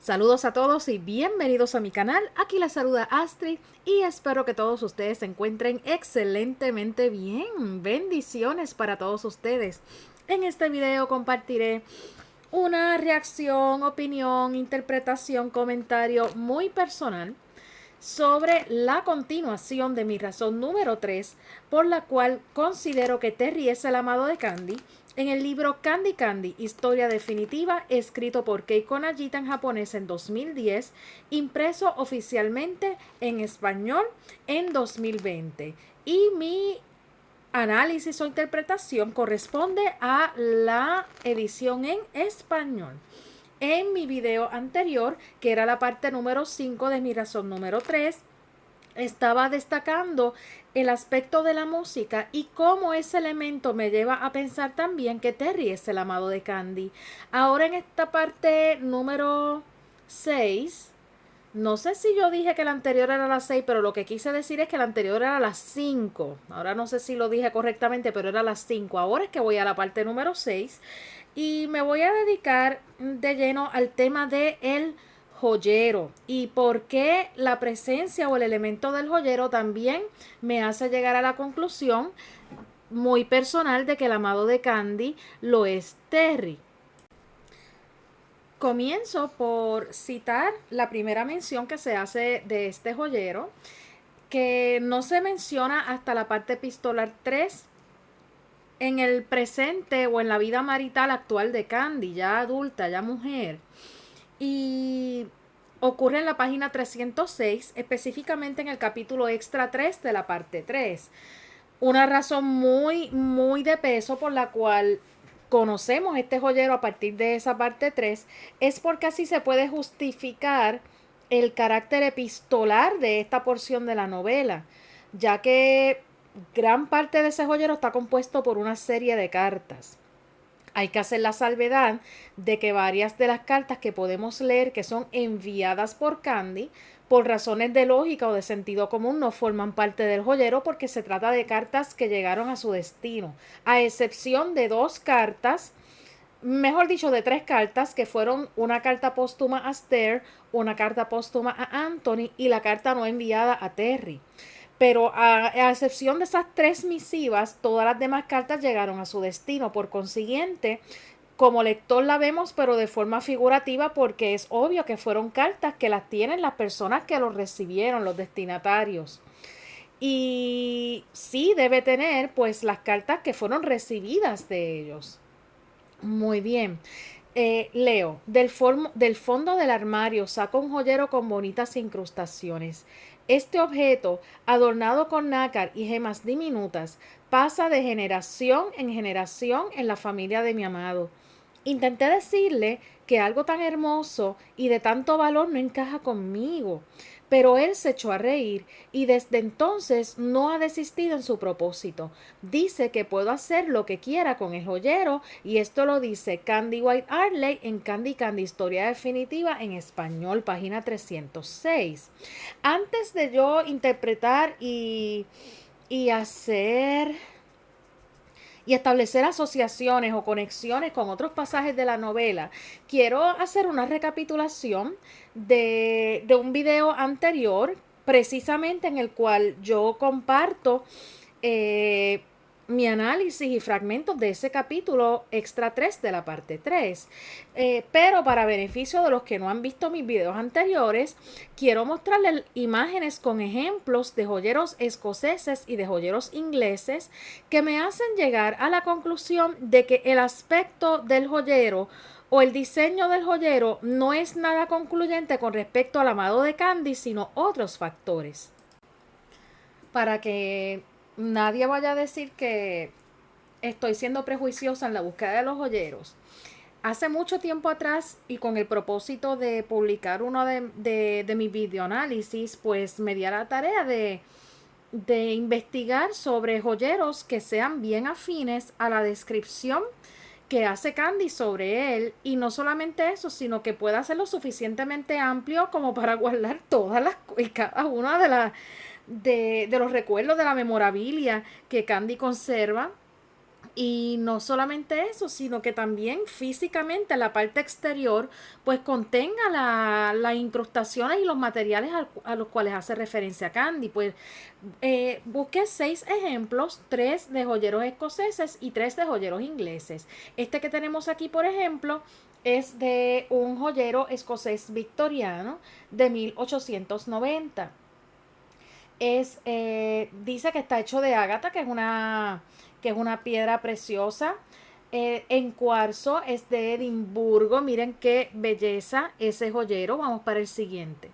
Saludos a todos y bienvenidos a mi canal. Aquí la saluda Astrid y espero que todos ustedes se encuentren excelentemente bien. Bendiciones para todos ustedes. En este video compartiré una reacción, opinión, interpretación, comentario muy personal sobre la continuación de mi razón número 3, por la cual considero que Terry es el amado de Candy, en el libro Candy Candy, Historia Definitiva, escrito por Keiko Najita en japonés en 2010, impreso oficialmente en español en 2020. Y mi análisis o interpretación corresponde a la edición en español. En mi video anterior, que era la parte número 5 de mi razón número 3, estaba destacando el aspecto de la música y cómo ese elemento me lleva a pensar también que Terry es el amado de Candy. Ahora en esta parte número 6, no sé si yo dije que la anterior era la 6, pero lo que quise decir es que la anterior era la 5. Ahora no sé si lo dije correctamente, pero era la 5. Ahora es que voy a la parte número 6 y me voy a dedicar de lleno al tema de el joyero y por qué la presencia o el elemento del joyero también me hace llegar a la conclusión muy personal de que el amado de Candy lo es Terry. Comienzo por citar la primera mención que se hace de este joyero, que no se menciona hasta la parte epistolar 3 en el presente o en la vida marital actual de Candy, ya adulta, ya mujer. Y ocurre en la página 306, específicamente en el capítulo extra 3 de la parte 3. Una razón muy de peso por la cual conocemos este joyero a partir de esa parte 3 es porque así se puede justificar el carácter epistolar de esta porción de la novela, ya que gran parte de ese joyero está compuesto por una serie de cartas. Hay que hacer la salvedad de que varias de las cartas que podemos leer que son enviadas por Candy, por razones de lógica o de sentido común, no forman parte del joyero porque se trata de cartas que llegaron a su destino, a excepción de dos cartas, mejor dicho, de tres cartas, que fueron una carta póstuma a Esther, una carta póstuma a Anthony y la carta no enviada a Terry. Pero a excepción de esas tres misivas, todas las demás cartas llegaron a su destino. Por consiguiente, como lector la vemos, pero de forma figurativa, porque es obvio que fueron cartas que las tienen las personas que los recibieron, los destinatarios. Y sí debe tener pues las cartas que fueron recibidas de ellos. Muy bien. Leo, del fondo del armario saco un joyero con bonitas incrustaciones. Este objeto, adornado con nácar y gemas diminutas, pasa de generación en la familia de mi amado. Intenté decirle que algo tan hermoso y de tanto valor no encaja conmigo, pero él se echó a reír y desde entonces no ha desistido en su propósito. Dice que puedo hacer lo que quiera con el joyero y esto lo dice Candy White Arley en Candy Candy Historia Definitiva en español, página 306. Antes de yo interpretar y hacer y establecer asociaciones o conexiones con otros pasajes de la novela, quiero hacer una recapitulación de un video anterior, precisamente en el cual yo comparto mi análisis y fragmentos de ese capítulo extra 3 de la parte 3. Pero para beneficio de los que no han visto mis videos anteriores, quiero mostrarles imágenes con ejemplos de joyeros escoceses y de joyeros ingleses que me hacen llegar a la conclusión de que el aspecto del joyero o el diseño del joyero no es nada concluyente con respecto al amado de Candy, sino otros factores. Para que nadie vaya a decir que estoy siendo prejuiciosa en la búsqueda de los joyeros. Hace mucho tiempo atrás y con el propósito de publicar uno de mis videoanálisis, pues me di a la tarea de investigar sobre joyeros que sean bien afines a la descripción que hace Candy sobre él, y no solamente eso, sino que pueda ser lo suficientemente amplio como para guardar todas las y cada una de los recuerdos de la memorabilia que Candy conserva Y no solamente eso, sino que también físicamente la parte exterior pues contenga las incrustaciones y los materiales a los cuales hace referencia Candy. Pues busqué 6 ejemplos, 3 de joyeros escoceses y 3 de joyeros ingleses. Este que tenemos aquí, por ejemplo, es de un joyero escocés victoriano de 1890. Dice que está hecho de ágata, que es una piedra preciosa. En cuarzo, es de Edimburgo. Miren qué belleza ese joyero. Vamos para el siguiente.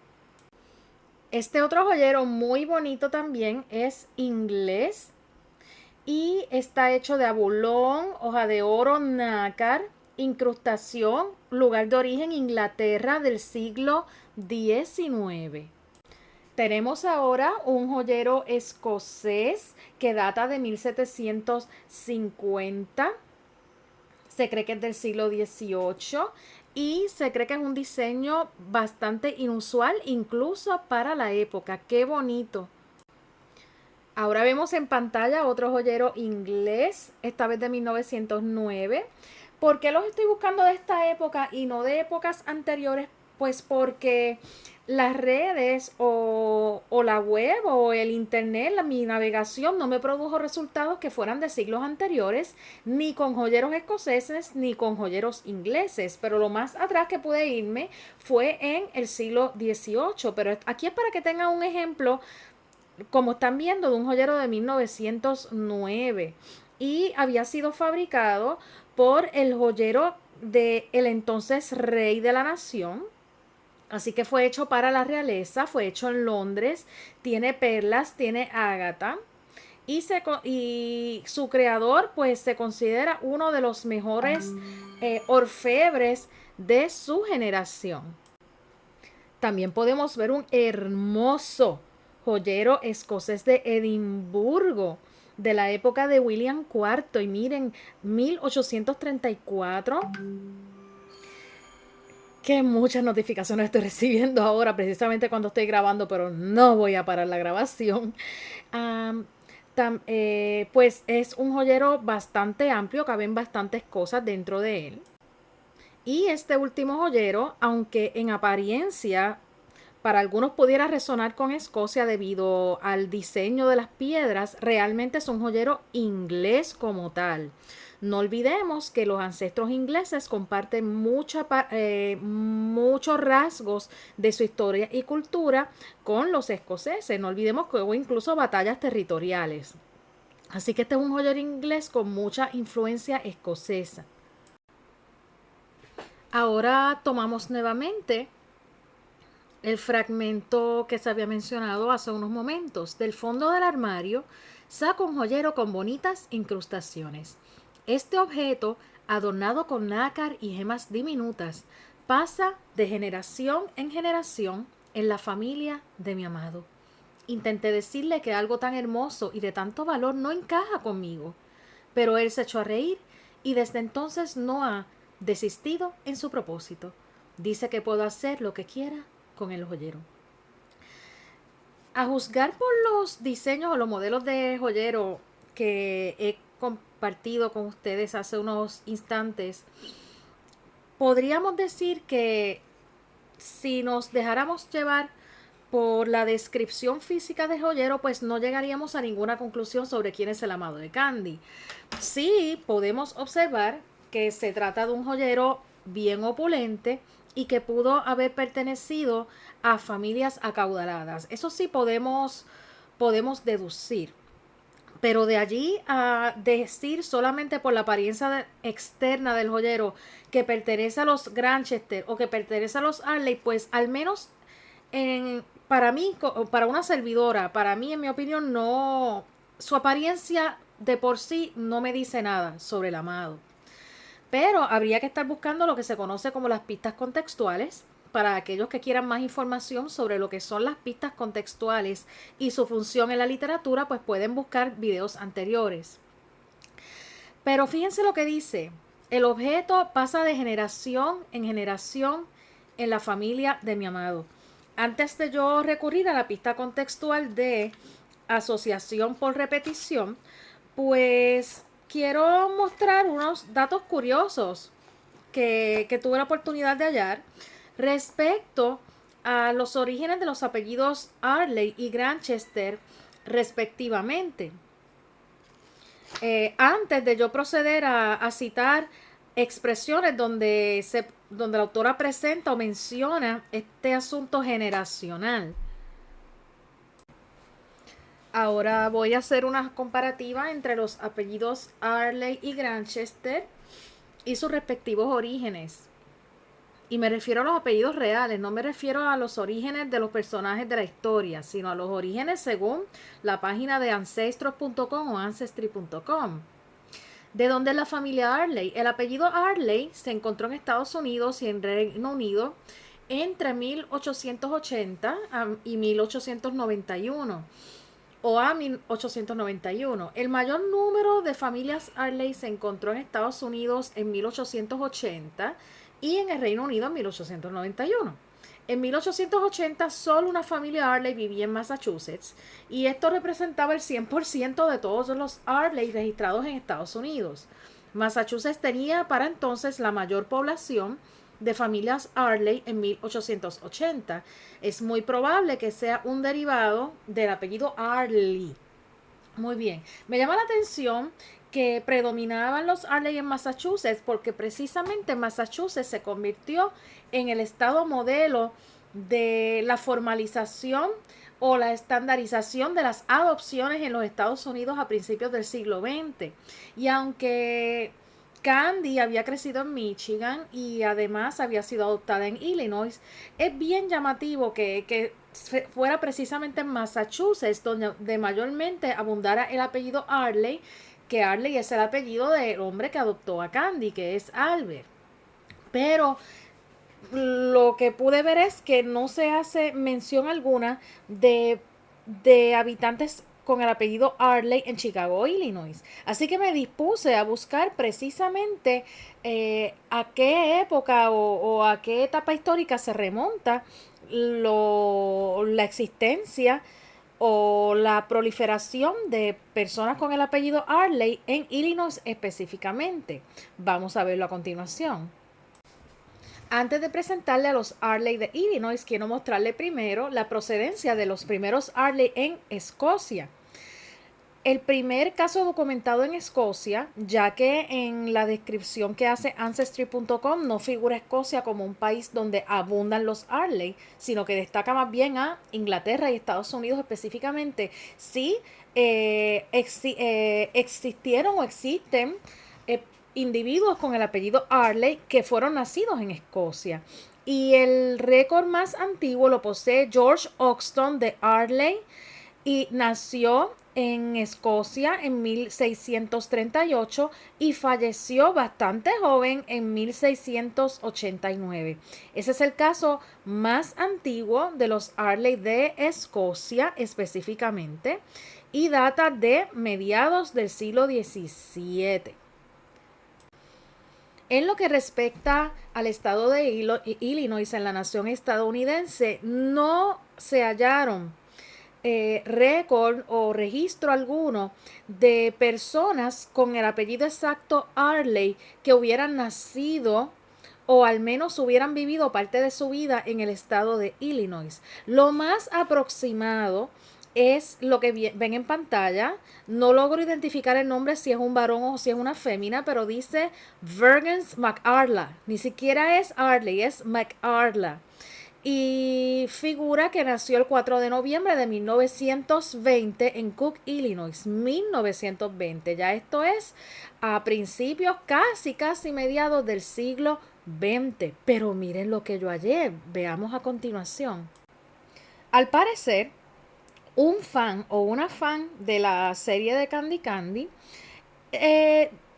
Este otro joyero muy bonito también es inglés y está hecho de abulón, hoja de oro, nácar, incrustación, lugar de origen Inglaterra del siglo XIX. Tenemos ahora un joyero escocés que data de 1750. Se cree que es del siglo XVIII y se cree que es un diseño bastante inusual incluso para la época. ¡Qué bonito! Ahora vemos en pantalla otro joyero inglés, esta vez de 1909. ¿Por qué los estoy buscando de esta época y no de épocas anteriores? Pues porque las redes o la web o el internet, mi navegación no me produjo resultados que fueran de siglos anteriores, ni con joyeros escoceses ni con joyeros ingleses. Pero lo más atrás que pude irme fue en el siglo XVIII. Pero aquí es para que tengan un ejemplo, como están viendo, de un joyero de 1909 y había sido fabricado por el joyero de el entonces rey de la nación. Así que fue hecho para la realeza, fue hecho en Londres, tiene perlas, tiene ágata y su creador pues se considera uno de los mejores orfebres de su generación. También podemos ver un hermoso joyero escocés de Edimburgo de la época de William IV. Y miren, 1834. Que muchas notificaciones estoy recibiendo ahora, precisamente cuando estoy grabando, pero no voy a parar la grabación. Um, pues es un joyero bastante amplio, caben bastantes cosas dentro de él. Y este último joyero, aunque en apariencia para algunos pudiera resonar con Escocia debido al diseño de las piedras, realmente es un joyero inglés como tal. No olvidemos que los ancestros ingleses comparten muchos rasgos de su historia y cultura con los escoceses. No olvidemos que hubo incluso batallas territoriales. Así que este es un joyero inglés con mucha influencia escocesa. Ahora tomamos nuevamente el fragmento que se había mencionado hace unos momentos. Del fondo del armario saco un joyero con bonitas incrustaciones. Este objeto, adornado con nácar y gemas diminutas, pasa de generación en generación en la familia de mi amado. Intenté decirle que algo tan hermoso y de tanto valor no encaja conmigo, pero él se echó a reír y desde entonces no ha desistido en su propósito. Dice que puedo hacer lo que quiera con el joyero. A juzgar por los diseños o los modelos de joyero que he compartido con ustedes hace unos instantes, podríamos decir que si nos dejáramos llevar por la descripción física del joyero, pues no llegaríamos a ninguna conclusión sobre quién es el amado de Candy. Sí podemos observar que se trata de un joyero bien opulente y que pudo haber pertenecido a familias acaudaladas. Eso sí podemos deducir. Pero de allí a decir solamente por la apariencia externa del joyero que pertenece a los Granchester o que pertenece a los Arley, pues al menos para mí, para una servidora, para mí, en mi opinión, no, su apariencia de por sí no me dice nada sobre el amado. Pero habría que estar buscando lo que se conoce como las pistas contextuales. Para aquellos que quieran más información sobre lo que son las pistas contextuales y su función en la literatura, pues pueden buscar videos anteriores. Pero fíjense lo que dice. El objeto pasa de generación en la familia de mi amado. Antes de yo recurrir a la pista contextual de asociación por repetición, pues quiero mostrar unos datos curiosos que tuve la oportunidad de hallar respecto a los orígenes de los apellidos Arley y Granchester respectivamente. Antes de yo proceder a citar expresiones donde la autora presenta o menciona este asunto generacional. Ahora voy a hacer una comparativa entre los apellidos Arley y Granchester y sus respectivos orígenes. Y me refiero a los apellidos reales, no me refiero a los orígenes de los personajes de la historia, sino a los orígenes según la página de ancestros.com o ancestry.com. ¿De dónde es la familia Arley? El apellido Arley se encontró en Estados Unidos y en Reino Unido entre 1880 y 1891 o a 1891. El mayor número de familias Arley se encontró en Estados Unidos en 1880 y en el Reino Unido en 1891. En 1880 solo una familia Arley vivía en Massachusetts y esto representaba el 100% de todos los Arley registrados en Estados Unidos. Massachusetts tenía para entonces la mayor población de familias Arley en 1880. Es muy probable que sea un derivado del apellido Arley. Muy bien, me llama la atención que predominaban los Arley en Massachusetts porque precisamente Massachusetts se convirtió en el estado modelo de la formalización o la estandarización de las adopciones en los Estados Unidos a principios del siglo XX. Y aunque Candy había crecido en Michigan y además había sido adoptada en Illinois, es bien llamativo que fuera precisamente en Massachusetts donde mayormente abundara el apellido Arley, que Arley es el apellido del hombre que adoptó a Candy, que es Albert. Pero lo que pude ver es que no se hace mención alguna de habitantes con el apellido Arley en Chicago, Illinois. Así que me dispuse a buscar precisamente a qué época o a qué etapa histórica se remonta la existencia o la proliferación de personas con el apellido Arley en Illinois específicamente. Vamos a verlo a continuación. Antes de presentarle a los Arley de Illinois, quiero mostrarle primero la procedencia de los primeros Arley en Escocia. El primer caso documentado en Escocia, ya que en la descripción que hace Ancestry.com no figura Escocia como un país donde abundan los Arley, sino que destaca más bien a Inglaterra y Estados Unidos específicamente. Sí, existieron o existen individuos con el apellido Arley que fueron nacidos en Escocia. Y el récord más antiguo lo posee George Oxton de Arley y nació en Escocia en 1638 y falleció bastante joven en 1689. Ese es el caso más antiguo de los Arley de Escocia específicamente y data de mediados del siglo XVII. En lo que respecta al estado de Illinois en la nación estadounidense, no se hallaron récord o registro alguno de personas con el apellido exacto Arley que hubieran nacido o al menos hubieran vivido parte de su vida en el estado de Illinois. Lo más aproximado es lo que ven en pantalla. No logro identificar el nombre si es un varón o si es una fémina, pero dice Vergens McArla. Ni siquiera es Arley, es McArla. Y figura que nació el 4 de noviembre de 1920 en Cook, Illinois. 1920. Ya esto es a principios, casi mediados del siglo XX. Pero miren lo que yo hallé. Veamos a continuación. Al parecer, un fan o una fan de la serie de Candy Candy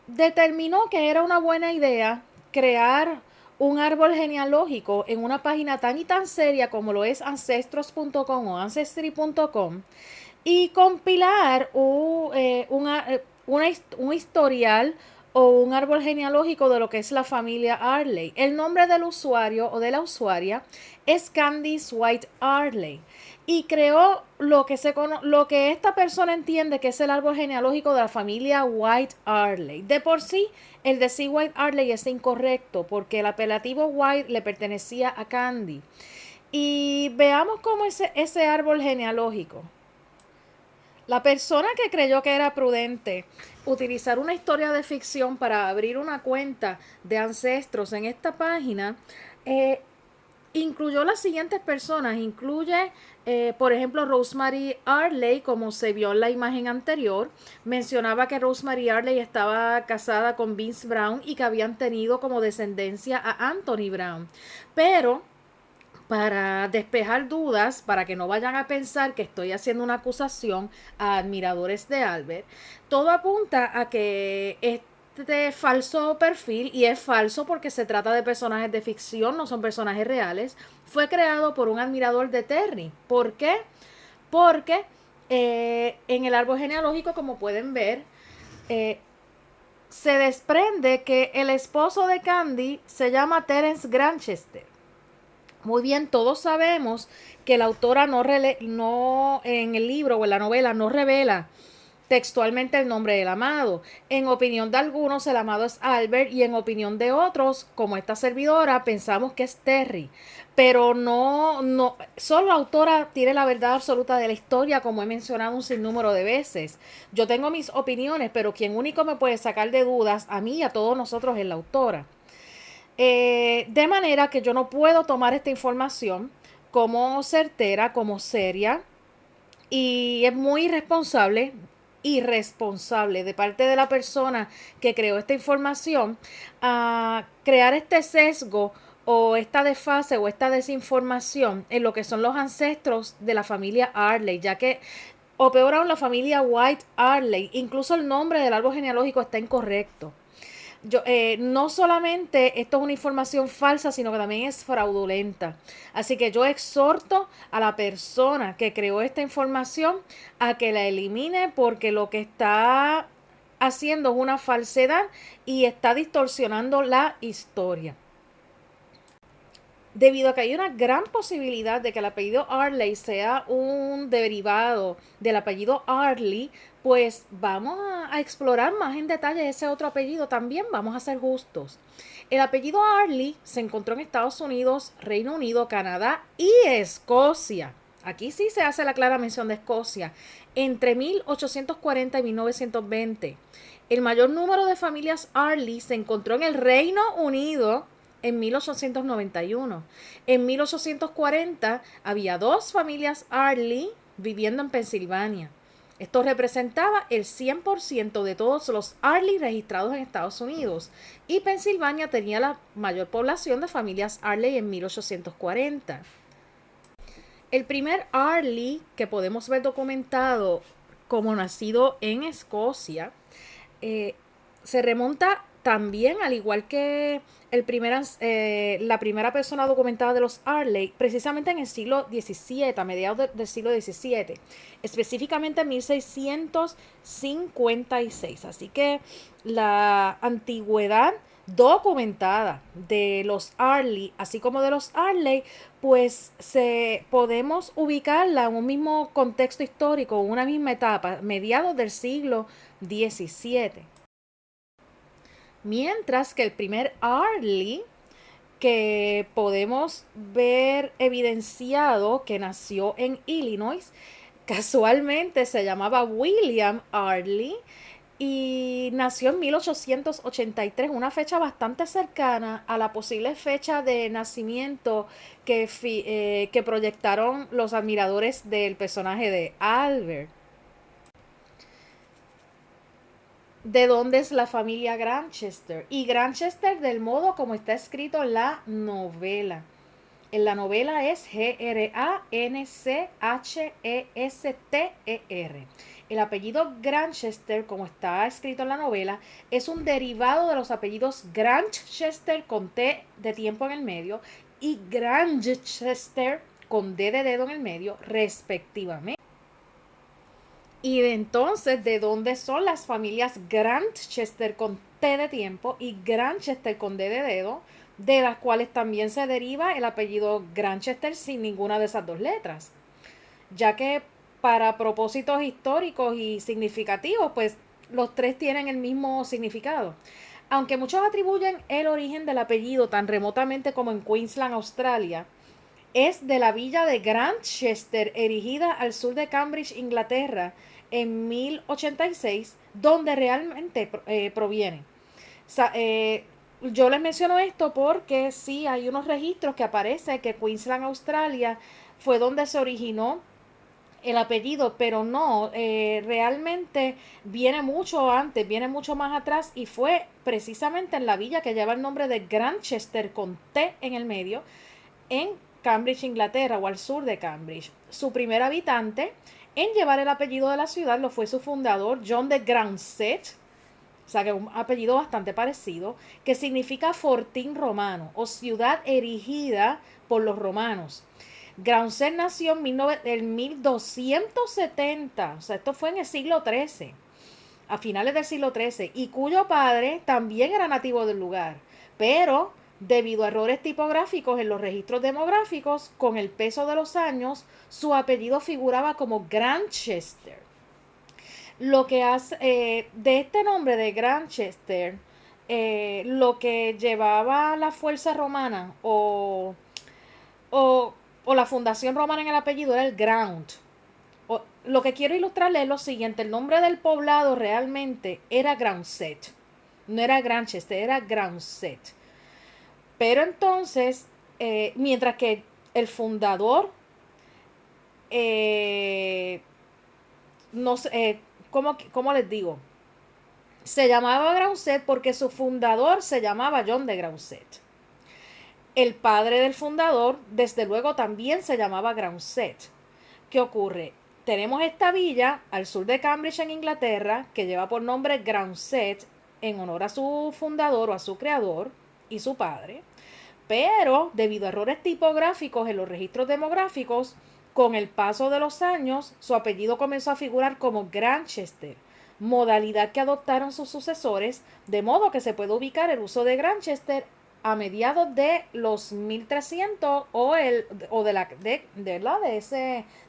determinó que era una buena idea crear un árbol genealógico en una página tan y tan seria como lo es ancestros.com o ancestry.com y compilar un historial o un árbol genealógico de lo que es la familia Arley. El nombre del usuario o de la usuaria es Candice White Arley y creó lo que esta persona entiende que es el árbol genealógico de la familia White Arley. De por sí, el decir White Arley es incorrecto porque el apelativo White le pertenecía a Candy. Y veamos cómo es ese árbol genealógico. La persona que creyó que era prudente utilizar una historia de ficción para abrir una cuenta de ancestros en esta página, eh, incluyó las siguientes personas. Incluye, por ejemplo, Rosemary Arley, como se vio en la imagen anterior. Mencionaba que Rosemary Arley estaba casada con Vince Brown y que habían tenido como descendencia a Anthony Brown. Pero para despejar dudas, para que no vayan a pensar que estoy haciendo una acusación a admiradores de Albert, todo apunta a que este falso perfil, y es falso porque se trata de personajes de ficción, no son personajes reales, fue creado por un admirador de Terry. ¿Por qué? Porque en el árbol genealógico, como pueden ver, eh, se desprende que el esposo de Candy se llama Terence Granchester. Muy bien, todos sabemos que la autora no en el libro o en la novela no revela textualmente el nombre del amado. En opinión de algunos, el amado es Albert y en opinión de otros, como esta servidora, pensamos que es Terry. Pero no, solo la autora tiene la verdad absoluta de la historia, como he mencionado un sinnúmero de veces. Yo tengo mis opiniones, pero quien único me puede sacar de dudas, a mí y a todos nosotros, es la autora. De manera que yo no puedo tomar esta información como certera, como seria, y es muy irresponsable de parte de la persona que creó esta información a crear este sesgo o esta desfase o esta desinformación en lo que son los ancestros de la familia Arley, ya que, o peor aún, la familia White Arley, incluso el nombre del árbol genealógico está incorrecto. No solamente esto es una información falsa, sino que también es fraudulenta. Así que yo exhorto a la persona que creó esta información a que la elimine porque lo que está haciendo es una falsedad y está distorsionando la historia. Debido a que hay una gran posibilidad de que el apellido Arley sea un derivado del apellido Arley, pues vamos a explorar más en detalle ese otro apellido también, vamos a ser justos. El apellido Arley se encontró en Estados Unidos, Reino Unido, Canadá y Escocia. Aquí sí se hace la clara mención de Escocia, entre 1840 y 1920. El mayor número de familias Arley se encontró en el Reino Unido en 1891. En 1840 había dos familias Arley viviendo en Pensilvania. Esto representaba el 100% de todos los Arley registrados en Estados Unidos y Pensilvania tenía la mayor población de familias Arley en 1840. El primer Arley que podemos ver documentado como nacido en Escocia se remonta también, al igual que la primera persona documentada de los Arley, precisamente en el siglo XVII, a mediados del siglo XVII, específicamente en 1656. Así que la antigüedad documentada de los Arley, así como de los Arley, pues podemos ubicarla en un mismo contexto histórico, en una misma etapa, mediados del siglo XVII. Mientras que el primer Arley que podemos ver evidenciado que nació en Illinois, casualmente se llamaba William Arley y nació en 1883, una fecha bastante cercana a la posible fecha de nacimiento que proyectaron los admiradores del personaje de Albert. De dónde es la familia Granchester y Granchester del modo como está escrito en la novela. En la novela es Granchester. El apellido Granchester, como está escrito en la novela, es un derivado de los apellidos Granchester con T de tiempo en el medio y Granchester con D de dedo en el medio, respectivamente. Y de entonces, ¿de dónde son las familias Grantchester con T de tiempo y Grantchester con D de dedo? De las cuales también se deriva el apellido Grantchester sin ninguna de esas dos letras. Ya que para propósitos históricos y significativos, pues los tres tienen el mismo significado. Aunque muchos atribuyen el origen del apellido tan remotamente como en Queensland, Australia, es de la villa de Grantchester, erigida al sur de Cambridge, Inglaterra, en 1086, donde realmente proviene. Sa- eh, yo les menciono esto porque sí hay unos registros que aparece que Queensland, Australia, fue donde se originó el apellido, pero no, realmente viene mucho antes, viene mucho más atrás y fue precisamente en la villa que lleva el nombre de Grantchester con T en el medio, en Cambridge, Inglaterra, o al sur de Cambridge. Su primer habitante en llevar el apellido de la ciudad lo fue su fundador, John de Groundset, o sea que un apellido bastante parecido, que significa fortín romano o ciudad erigida por los romanos. Groundset nació en 1270, o sea, esto fue en el siglo XIII, a finales del siglo XIII, y cuyo padre también era nativo del lugar, pero debido a errores tipográficos en los registros demográficos, con el peso de los años, su apellido figuraba como Grantchester. Lo que hace, de este nombre de Grantchester, lo que llevaba la fuerza romana o, o la fundación romana en el apellido era el ground. Lo que quiero ilustrarles es lo siguiente: el nombre del poblado realmente era Groundset, no era Grantchester, era Groundset. Pero entonces, mientras que el fundador, eh, no sé, ¿cómo les digo? Se llamaba Groundset porque su fundador se llamaba John de Groundset. El padre del fundador, desde luego, también se llamaba Groundset. ¿Qué ocurre? Tenemos esta villa al sur de Cambridge, en Inglaterra, que lleva por nombre Groundset en honor a su fundador o a su creador y su padre. Pero debido a errores tipográficos en los registros demográficos, con el paso de los años, su apellido comenzó a figurar como Grantchester, modalidad que adoptaron sus sucesores, de modo que se puede ubicar el uso de Grantchester a mediados de los 1300 o de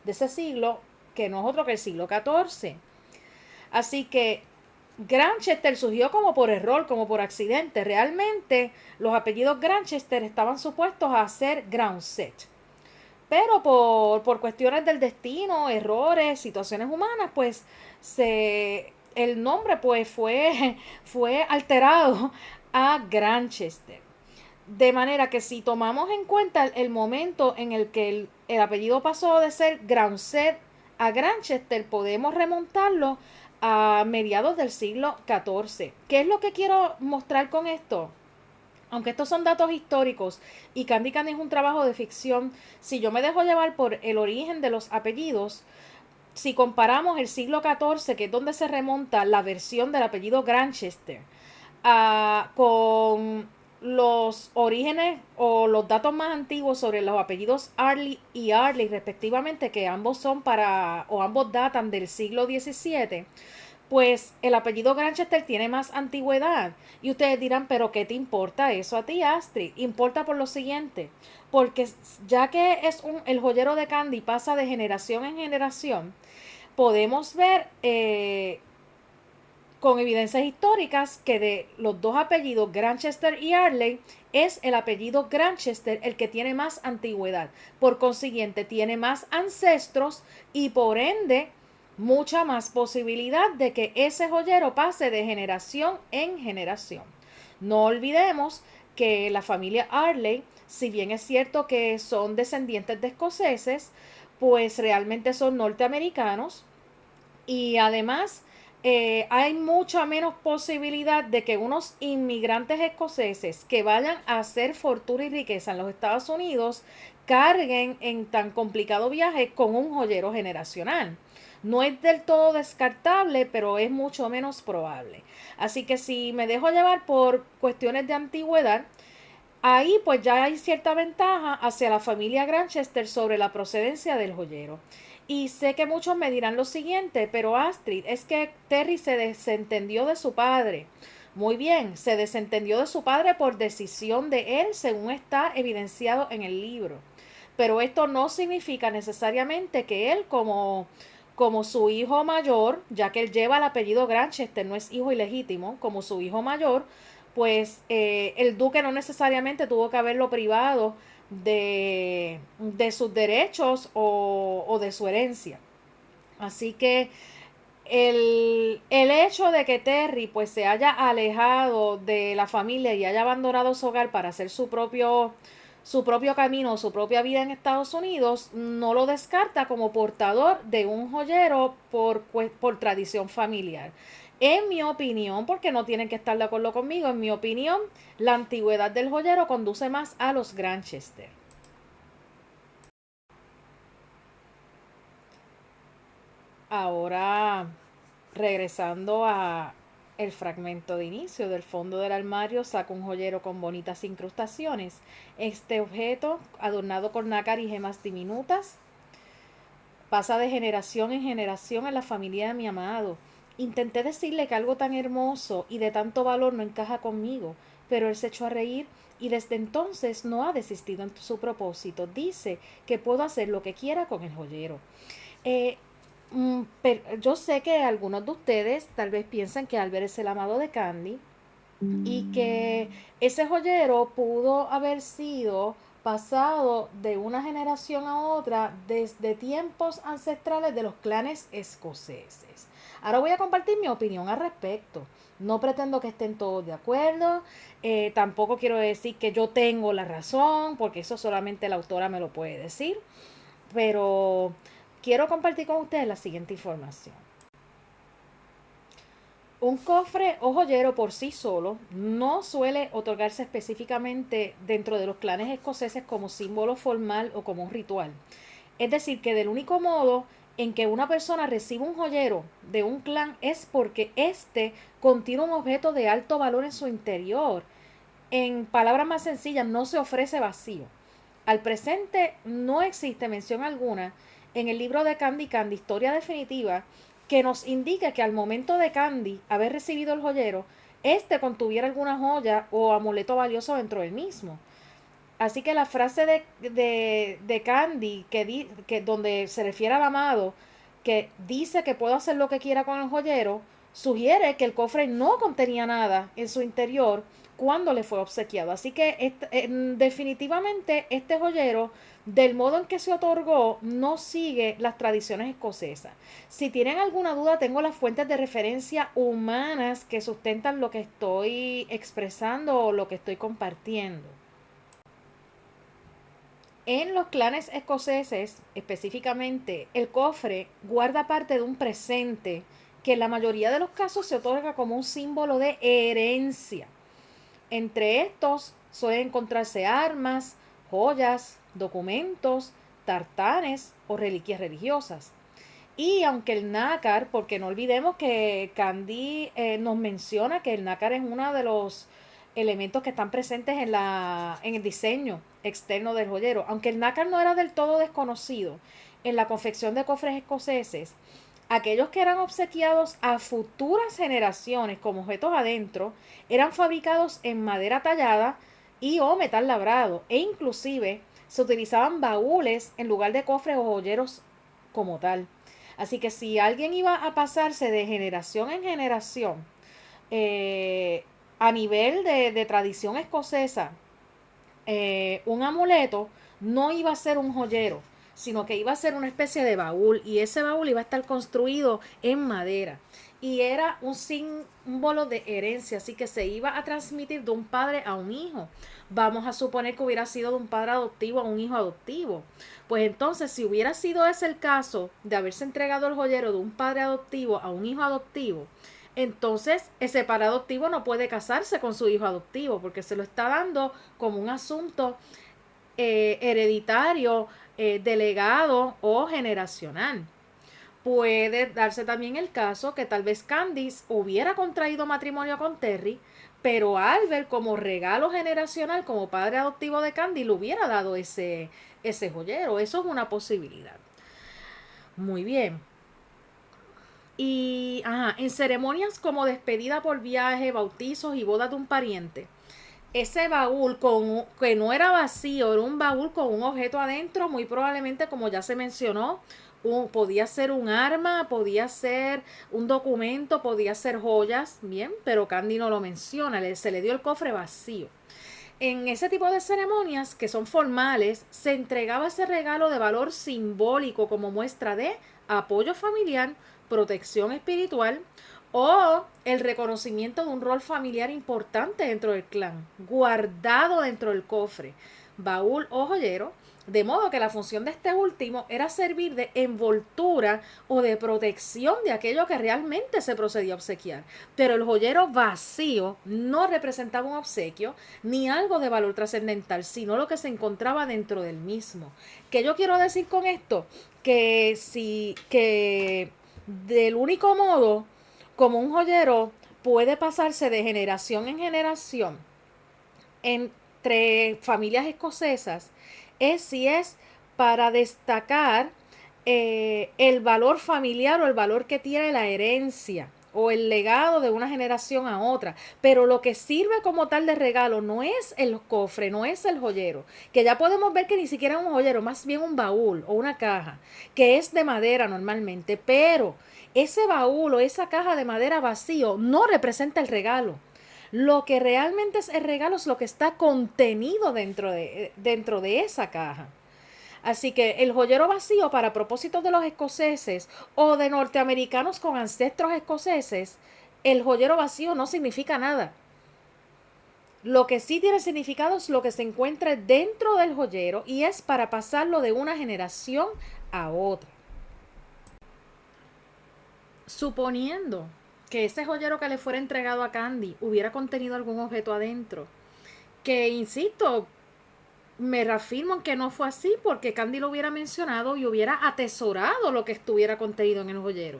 ese siglo, que no es otro que el siglo XIV. Así que Grantchester surgió como por error, como por accidente. Realmente los apellidos Grantchester estaban supuestos a ser Groundset. Pero por cuestiones del destino, errores, situaciones humanas, pues el nombre pues fue alterado a Grantchester. De manera que si tomamos en cuenta el momento en el que el apellido pasó de ser Groundset a Grantchester, podemos remontarlo a mediados del siglo XIV. ¿Qué es lo que quiero mostrar con esto? Aunque estos son datos históricos y Candy Candy es un trabajo de ficción, si yo me dejo llevar por el origen de los apellidos, si comparamos el siglo XIV, que es donde se remonta la versión del apellido Grantchester, con los orígenes o los datos más antiguos sobre los apellidos Arley y Arley respectivamente, que ambos son o ambos datan del siglo XVII, pues el apellido Granchester tiene más antigüedad. Y ustedes dirán, pero ¿qué te importa eso a ti, Astrid? Importa por lo siguiente, porque ya que el joyero de Candy pasa de generación en generación, podemos ver con evidencias históricas que de los dos apellidos Grantchester y Arley es el apellido Grantchester el que tiene más antigüedad. Por consiguiente, tiene más ancestros y por ende mucha más posibilidad de que ese joyero pase de generación en generación. No olvidemos que la familia Arley, si bien es cierto que son descendientes de escoceses, pues realmente son norteamericanos y además hay mucha menos posibilidad de que unos inmigrantes escoceses que vayan a hacer fortuna y riqueza en los Estados Unidos carguen en tan complicado viaje con un joyero generacional. No es del todo descartable, pero es mucho menos probable. Así que si me dejo llevar por cuestiones de antigüedad, ahí pues ya hay cierta ventaja hacia la familia Granchester sobre la procedencia del joyero. Y sé que muchos me dirán lo siguiente, pero Astrid, es que Terry se desentendió de su padre. Muy bien, se desentendió de su padre por decisión de él, según está evidenciado en el libro. Pero esto no significa necesariamente que él, como su hijo mayor, ya que él lleva el apellido Granchester, no es hijo ilegítimo, como su hijo mayor, pues el duque no necesariamente tuvo que haberlo privado de sus derechos o de su herencia. Así que el hecho de que Terry pues se haya alejado de la familia y haya abandonado su hogar para hacer su propio camino, su propia vida en Estados Unidos, no lo descarta como portador de un joyero por tradición familiar. En mi opinión, porque no tienen que estar de acuerdo conmigo, en mi opinión, la antigüedad del joyero conduce más a los Granchester. Ahora, regresando a el fragmento de inicio del fondo del armario, saca un joyero con bonitas incrustaciones. Este objeto, adornado con nácar y gemas diminutas, pasa de generación en generación en la familia de mi amado. Intenté decirle que algo tan hermoso y de tanto valor no encaja conmigo, pero él se echó a reír y desde entonces no ha desistido en su propósito. Dice que puedo hacer lo que quiera con el joyero. Eh, pero yo sé que algunos de ustedes tal vez piensan que Albert es el amado de Candy y que ese joyero pudo haber sido pasado de una generación a otra desde tiempos ancestrales de los clanes escoceses. Ahora voy a compartir mi opinión al respecto. No pretendo que estén todos de acuerdo, tampoco quiero decir que yo tengo la razón, porque eso solamente la autora me lo puede decir, pero quiero compartir con ustedes la siguiente información. Un cofre o joyero por sí solo no suele otorgarse específicamente dentro de los clanes escoceses como símbolo formal o como un ritual. Es decir, que del único modo en que una persona recibe un joyero de un clan es porque éste contiene un objeto de alto valor en su interior. En palabras más sencillas, no se ofrece vacío. Al presente no existe mención alguna en el libro de Candy Candy, Historia Definitiva, que nos indique que al momento de Candy haber recibido el joyero, éste contuviera alguna joya o amuleto valioso dentro del mismo. Así que la frase de Candy, donde se refiere al amado, que dice que puedo hacer lo que quiera con el joyero, sugiere que el cofre no contenía nada en su interior cuando le fue obsequiado. Así que definitivamente este joyero, del modo en que se otorgó, no sigue las tradiciones escocesas. Si tienen alguna duda, tengo las fuentes de referencia humanas que sustentan lo que estoy expresando o lo que estoy compartiendo. En los clanes escoceses, específicamente, el cofre guarda parte de un presente que en la mayoría de los casos se otorga como un símbolo de herencia. Entre estos suelen encontrarse armas, joyas, documentos, tartanes o reliquias religiosas. Y aunque el nácar, porque no olvidemos que Candy nos menciona que el nácar es uno de los elementos que están presentes en el diseño externo del joyero. Aunque el nácar no era del todo desconocido en la confección de cofres escoceses, aquellos que eran obsequiados a futuras generaciones como objetos adentro eran fabricados en madera tallada y o metal labrado e inclusive se utilizaban baúles en lugar de cofres o joyeros como tal. Así que si alguien iba a pasarse de generación en generación eh, a nivel de tradición escocesa, un amuleto no iba a ser un joyero, sino que iba a ser una especie de baúl y ese baúl iba a estar construido en madera y era un símbolo de herencia, así que se iba a transmitir de un padre a un hijo. Vamos a suponer que hubiera sido de un padre adoptivo a un hijo adoptivo. Pues entonces, si hubiera sido ese el caso de haberse entregado el joyero de un padre adoptivo a un hijo adoptivo, entonces ese padre adoptivo no puede casarse con su hijo adoptivo porque se lo está dando como un asunto hereditario, delegado o generacional. Puede darse también el caso que tal vez Candice hubiera contraído matrimonio con Terry, pero Albert como regalo generacional, como padre adoptivo de Candy, le hubiera dado ese joyero. Eso es una posibilidad. Muy bien. Y en ceremonias como despedida por viaje, bautizos y bodas de un pariente, ese baúl que no era vacío, era un baúl con un objeto adentro, muy probablemente, como ya se mencionó, podía ser un arma, podía ser un documento, podía ser joyas, bien, pero Candy no lo menciona, se le dio el cofre vacío. En ese tipo de ceremonias que son formales, se entregaba ese regalo de valor simbólico como muestra de apoyo familiar, protección espiritual o el reconocimiento de un rol familiar importante dentro del clan, guardado dentro del cofre, baúl o joyero, de modo que la función de este último era servir de envoltura o de protección de aquello que realmente se procedía a obsequiar. Pero el joyero vacío no representaba un obsequio ni algo de valor trascendental, sino lo que se encontraba dentro del mismo. ¿Qué yo quiero decir con esto? Que del único modo como un joyero puede pasarse de generación en generación entre familias escocesas es si es para destacar el valor familiar o el valor que tiene la herencia o el legado de una generación a otra. Pero lo que sirve como tal de regalo no es el cofre, no es el joyero, que ya podemos ver que ni siquiera es un joyero, más bien un baúl o una caja, que es de madera normalmente, pero ese baúl o esa caja de madera vacío no representa el regalo. Lo que realmente es el regalo es lo que está contenido dentro de esa caja. Así que el joyero vacío para propósitos de los escoceses o de norteamericanos con ancestros escoceses, el joyero vacío no significa nada. Lo que sí tiene significado es lo que se encuentra dentro del joyero y es para pasarlo de una generación a otra. Suponiendo que ese joyero que le fuera entregado a Candy hubiera contenido algún objeto adentro, que insisto, me reafirmo en que no fue así porque Candy lo hubiera mencionado y hubiera atesorado lo que estuviera contenido en el joyero.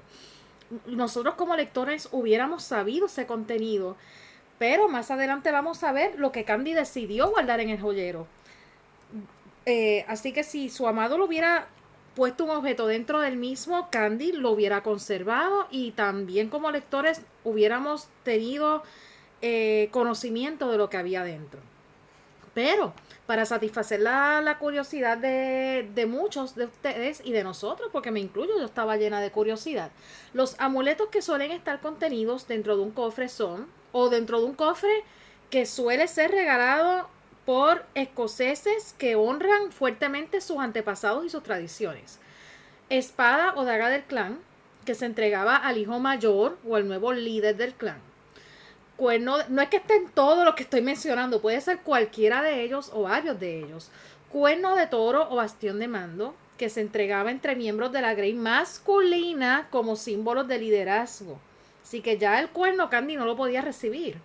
Nosotros como lectores hubiéramos sabido ese contenido, pero más adelante vamos a ver lo que Candy decidió guardar en el joyero. Así que si su amado lo hubiera puesto un objeto dentro del mismo, Candy lo hubiera conservado y también como lectores hubiéramos tenido conocimiento de lo que había dentro. Pero para satisfacer la curiosidad de muchos de ustedes y de nosotros, porque me incluyo, yo estaba llena de curiosidad, los amuletos que suelen estar contenidos dentro de un cofre son, o dentro de un cofre que suele ser regalado por escoceses que honran fuertemente sus antepasados y sus tradiciones. Espada o daga del clan, que se entregaba al hijo mayor o al nuevo líder del clan. No es que estén todos los que estoy mencionando, puede ser cualquiera de ellos o varios de ellos. Cuerno de toro o bastión de mando, que se entregaba entre miembros de la Grey masculina como símbolos de liderazgo. Así que ya el cuerno Candy no lo podía recibir.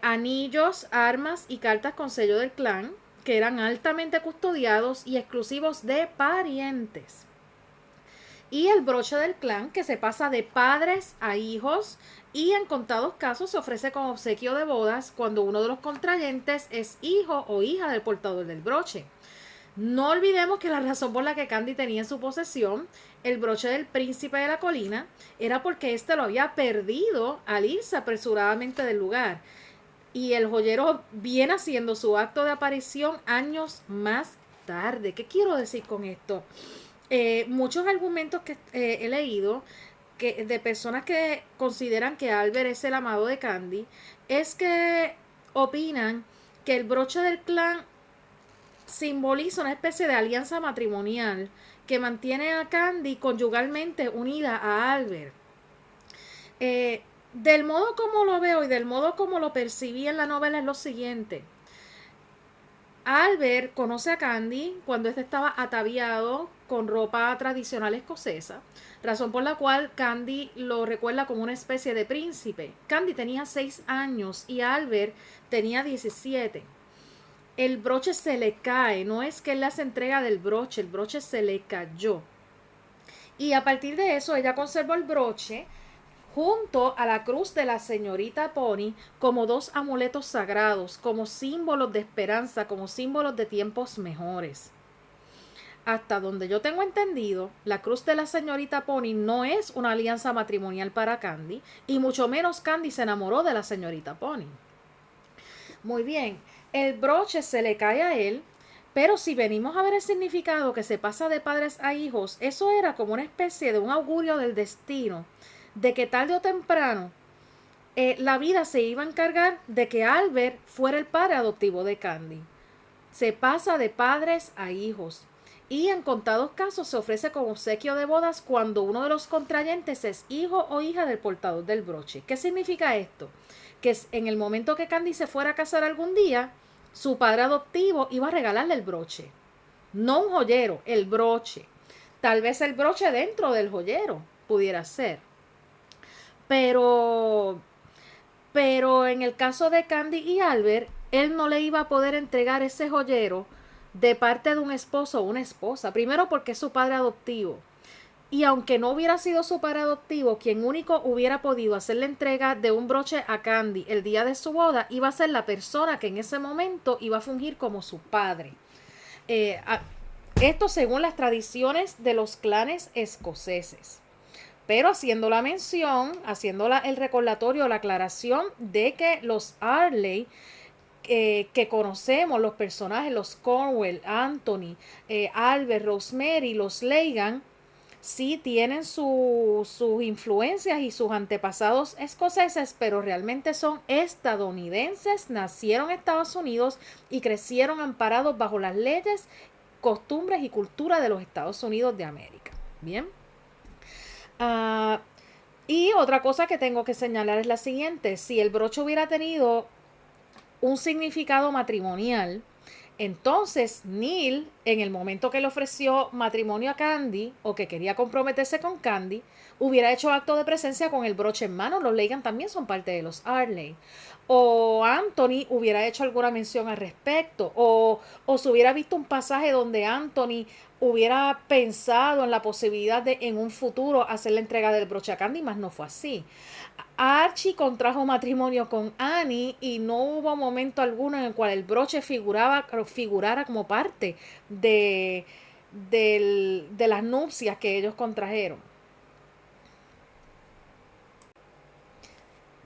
Anillos, armas y cartas con sello del clan, que eran altamente custodiados y exclusivos de parientes. Y el broche del clan, que se pasa de padres a hijos y en contados casos se ofrece como obsequio de bodas cuando uno de los contrayentes es hijo o hija del portador del broche. No olvidemos que la razón por la que Candy tenía en su posesión el broche del príncipe de la colina era porque éste lo había perdido al irse apresuradamente del lugar. Y el joyero viene haciendo su acto de aparición años más tarde. ¿Qué quiero decir con esto? Muchos argumentos que he leído de personas que consideran que Albert es el amado de Candy es que opinan que el broche del clan simboliza una especie de alianza matrimonial que mantiene a Candy conyugalmente unida a Albert. Del modo como lo veo y del modo como lo percibí en la novela es lo siguiente. Albert conoce a Candy cuando éste estaba ataviado con ropa tradicional escocesa, razón por la cual Candy lo recuerda como una especie de príncipe. Candy tenía 6 años y Albert tenía 17. El broche se le cae, no es que él le hace entrega del broche, el broche se le cayó. Y a partir de eso ella conservó el broche junto a la cruz de la señorita Pony como dos amuletos sagrados, como símbolos de esperanza, como símbolos de tiempos mejores. hasta donde yo tengo entendido, la cruz de la señorita Pony no es una alianza matrimonial para Candy, y mucho menos Candy se enamoró de la señorita Pony. Muy bien, el broche se le cae a él, pero si venimos a ver el significado que se pasa de padres a hijos, eso era como una especie de un augurio del destino, de que tarde o temprano la vida se iba a encargar de que Albert fuera el padre adoptivo de Candy. Se pasa de padres a hijos. Y en contados casos se ofrece como obsequio de bodas cuando uno de los contrayentes es hijo o hija del portador del broche. ¿Qué significa esto? Que en el momento que Candy se fuera a casar algún día, su padre adoptivo iba a regalarle el broche. No un joyero, el broche. Tal vez el broche dentro del joyero pudiera ser. Pero en el caso de Candy y Albert, él no le iba a poder entregar ese joyero de parte de un esposo o una esposa. Primero porque es su padre adoptivo. Y aunque no hubiera sido su padre adoptivo, quien único hubiera podido hacer la entrega de un broche a Candy el día de su boda, iba a ser la persona que en ese momento iba a fungir como su padre. Eh, a, Esto según las tradiciones de los clanes escoceses. Pero haciendo la mención, haciendo el recordatorio, la aclaración de que los Arley que conocemos, los personajes, los Cornwell, Anthony, Albert, Rosemary, los Leigan, sí tienen sus influencias y sus antepasados escoceses, pero realmente son estadounidenses, nacieron en Estados Unidos y crecieron amparados bajo las leyes, costumbres y cultura de los Estados Unidos de América. Bien. Uh, y otra cosa que tengo que señalar es la siguiente: si el broche hubiera tenido un significado matrimonial, entonces Neil, en el momento que le ofreció matrimonio a Candy o que quería comprometerse con Candy, hubiera hecho acto de presencia con el broche en mano. Los Leigan también son parte de los Arley. O Anthony hubiera hecho alguna mención al respecto, o se hubiera visto un pasaje donde Anthony hubiera pensado en la posibilidad de en un futuro hacer la entrega del broche a Candy, más no fue así. Archie contrajo matrimonio con Annie y no hubo momento alguno en el cual el broche figurara como parte de las nupcias que ellos contrajeron.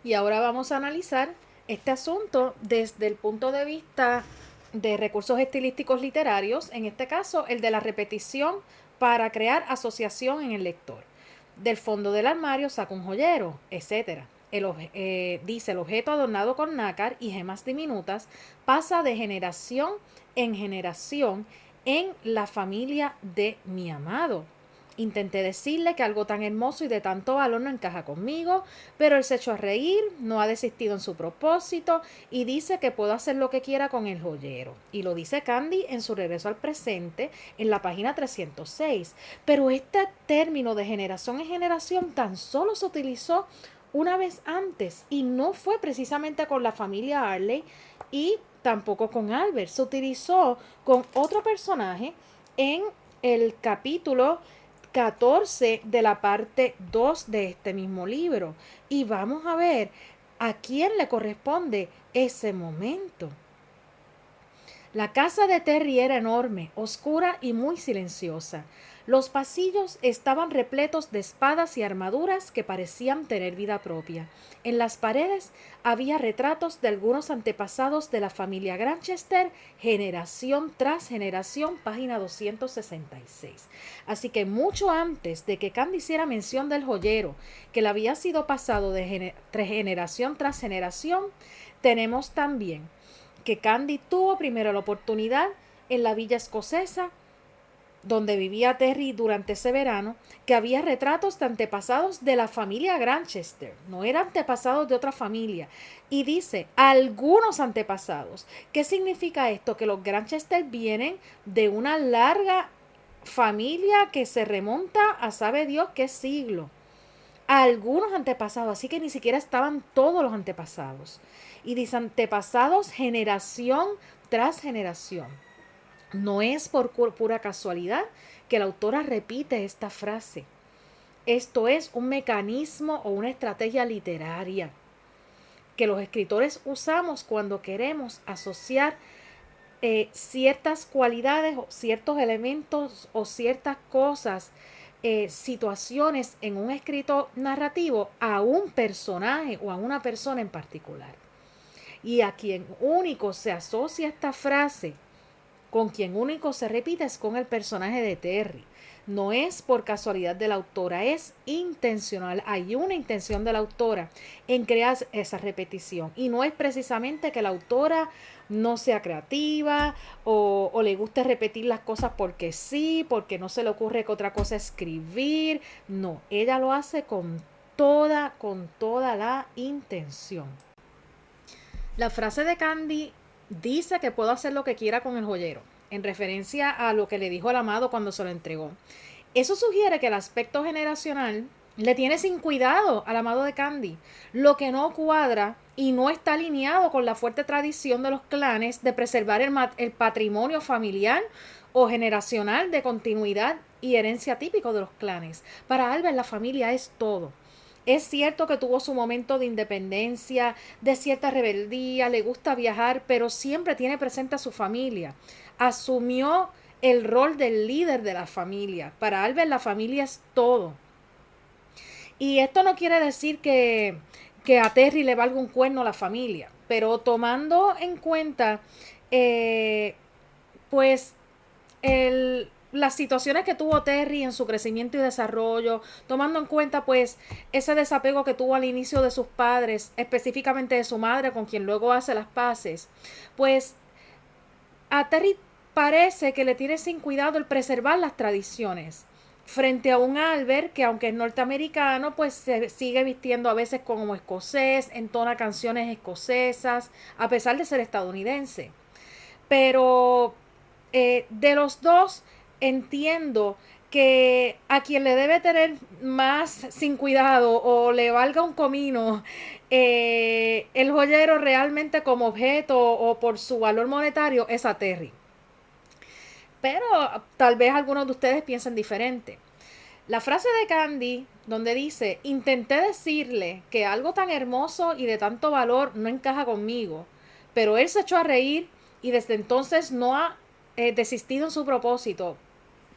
Y ahora vamos a analizar este asunto desde el punto de vista de recursos estilísticos literarios, en este caso el de la repetición para crear asociación en el lector. Del fondo del armario saca un joyero, etc. Dice: el objeto adornado con nácar y gemas diminutas pasa de generación en generación en la familia de mi amado. Intenté decirle que algo tan hermoso y de tanto valor no encaja conmigo, pero él se echó a reír, no ha desistido en su propósito y dice que puedo hacer lo que quiera con el joyero. Y lo dice Candy en su regreso al presente en la página 306. Pero este término de generación en generación tan solo se utilizó una vez antes y no fue precisamente con la familia Arley y tampoco con Albert. Se utilizó con otro personaje en el capítulo 14 de la parte 2 de este mismo libro. Y vamos a ver a quién le corresponde ese momento. La casa de Terry era enorme, oscura y muy silenciosa. Los pasillos estaban repletos de espadas y armaduras que parecían tener vida propia. En las paredes había retratos de algunos antepasados de la familia Granchester, generación tras generación, página 266. Así que mucho antes de que Candy hiciera mención del joyero, que le había sido pasado de generación tras generación, tenemos también que Candy tuvo primero la oportunidad en la villa escocesa donde vivía Terry durante ese verano, que había retratos de antepasados de la familia Granchester, no eran antepasados de otra familia. Y dice, algunos antepasados. ¿Qué significa esto? Que los Granchester vienen de una larga familia que se remonta a sabe Dios qué siglo. Algunos antepasados, así que ni siquiera estaban todos los antepasados. Y dice antepasados generación tras generación. No es por pura casualidad que la autora repite esta frase. Esto es un mecanismo o una estrategia literaria que los escritores usamos cuando queremos asociar ciertas cualidades o ciertos elementos o ciertas cosas, situaciones en un escrito narrativo a un personaje o a una persona en particular. Y a quien único se asocia esta frase, con quien único se repite, es con el personaje de Terry. No es por casualidad de la autora, es intencional. Hay una intención de la autora en crear esa repetición. Y no es precisamente que la autora no sea creativa o le guste repetir las cosas porque sí, porque no se le ocurre que otra cosa escribir. No, ella lo hace con toda la intención. La frase de Candy dice que puedo hacer lo que quiera con el joyero, en referencia a lo que le dijo al amado cuando se lo entregó. Eso sugiere que el aspecto generacional le tiene sin cuidado al amado de Candy, lo que no cuadra y no está alineado con la fuerte tradición de los clanes de preservar el patrimonio familiar o generacional de continuidad y herencia típico de los clanes. Para Albert la familia es todo. Es cierto que tuvo su momento de independencia, de cierta rebeldía, le gusta viajar, pero siempre tiene presente a su familia. Asumió el rol del líder de la familia. Para Albert la familia es todo. Y esto no quiere decir que a Terry le valga un cuerno la familia, pero tomando en cuenta, eh, pues, las situaciones que tuvo Terry en su crecimiento y desarrollo, tomando en cuenta pues ese desapego que tuvo al inicio de sus padres, específicamente de su madre con quien luego hace las paces, pues a Terry parece que le tiene sin cuidado el preservar las tradiciones frente a un Albert que aunque es norteamericano pues se sigue vistiendo a veces como escocés, entona canciones escocesas a pesar de ser estadounidense. Pero de los dos entiendo que a quien le debe tener más sin cuidado o le valga un comino el joyero realmente como objeto o por su valor monetario es a Terry. Pero tal vez algunos de ustedes piensen diferente. La frase de Candy, donde dice, intenté decirle que algo tan hermoso y de tanto valor no encaja conmigo, pero él se echó a reír y desde entonces no ha desistido en su propósito.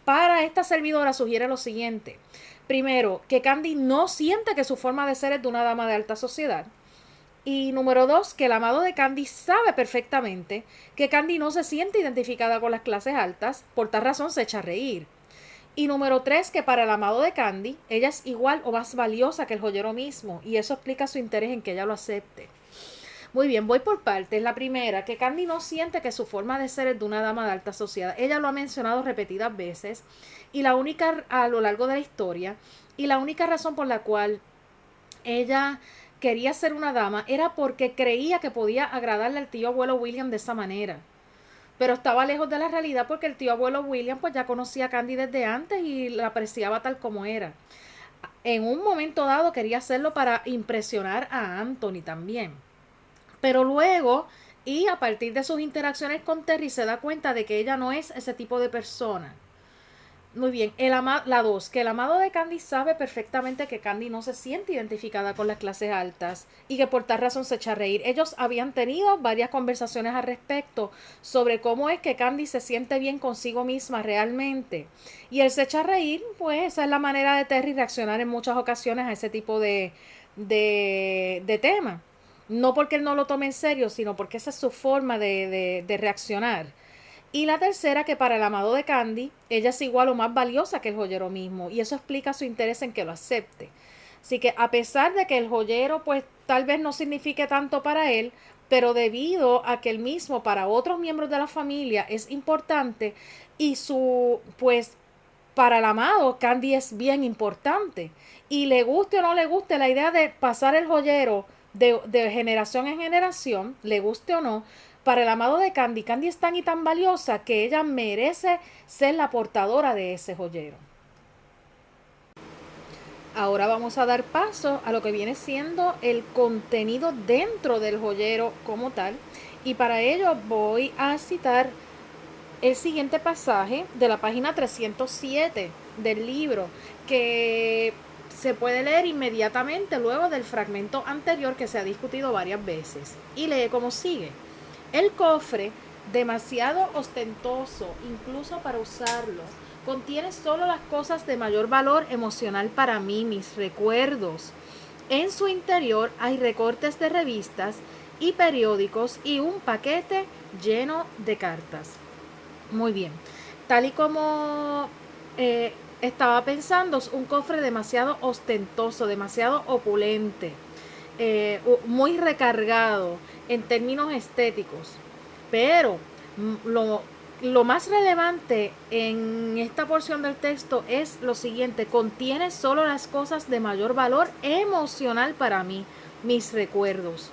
Para esta servidora sugiere lo siguiente. Primero, que Candy no siente que su forma de ser es de una dama de alta sociedad. Y número dos, que el amado de Candy sabe perfectamente que Candy no se siente identificada con las clases altas, por tal razón se echa a reír. Y número tres, que para el amado de Candy, ella es igual o más valiosa que el joyero mismo, y eso explica su interés en que ella lo acepte. Muy bien, voy por partes. La primera, que Candy no siente que su forma de ser es de una dama de alta sociedad. Ella lo ha mencionado repetidas veces, y la única, a lo largo de la historia, y la única razón por la cual ella quería ser una dama era porque creía que podía agradarle al tío abuelo William de esa manera. Pero estaba lejos de la realidad porque el tío abuelo William pues ya conocía a Candy desde antes y la apreciaba tal como era. En un momento dado quería hacerlo para impresionar a Anthony también. Pero luego, y a partir de sus interacciones con Terry, se da cuenta de que ella no es ese tipo de persona. Muy bien, la 2, que el amado de Candy sabe perfectamente que Candy no se siente identificada con las clases altas y que por tal razón se echa a reír. Ellos habían tenido varias conversaciones al respecto sobre cómo es que Candy se siente bien consigo misma realmente. Y él se echa a reír, pues esa es la manera de Terry reaccionar en muchas ocasiones a ese tipo de tema. No porque él no lo tome en serio, sino porque esa es su forma de reaccionar. Y la tercera, que para el amado de Candy, ella es igual o más valiosa que el joyero mismo. Y eso explica su interés en que lo acepte. Así que a pesar de que el joyero pues tal vez no signifique tanto para él, pero debido a que el mismo para otros miembros de la familia es importante y su pues para el amado Candy es bien importante. Y le guste o no le guste la idea de pasar el joyero de generación en generación, le guste o no, para el amado de Candy, Candy es tan y tan valiosa que ella merece ser la portadora de ese joyero. Ahora vamos a dar paso a lo que viene siendo el contenido dentro del joyero como tal. Y para ello voy a citar el siguiente pasaje de la página 307 del libro, que se puede leer inmediatamente luego del fragmento anterior que se ha discutido varias veces. Y lee como sigue. El cofre demasiado ostentoso, incluso para usarlo. Contiene solo las cosas de mayor valor emocional para mí, mis recuerdos. En su interior hay recortes de revistas y periódicos y un paquete lleno de cartas. Muy bien. Tal y como estaba pensando, es un cofre demasiado ostentoso, demasiado opulente, muy recargado en términos estéticos. Pero lo más relevante en esta porción del texto es lo siguiente: contiene solo las cosas de mayor valor emocional para mí, mis recuerdos.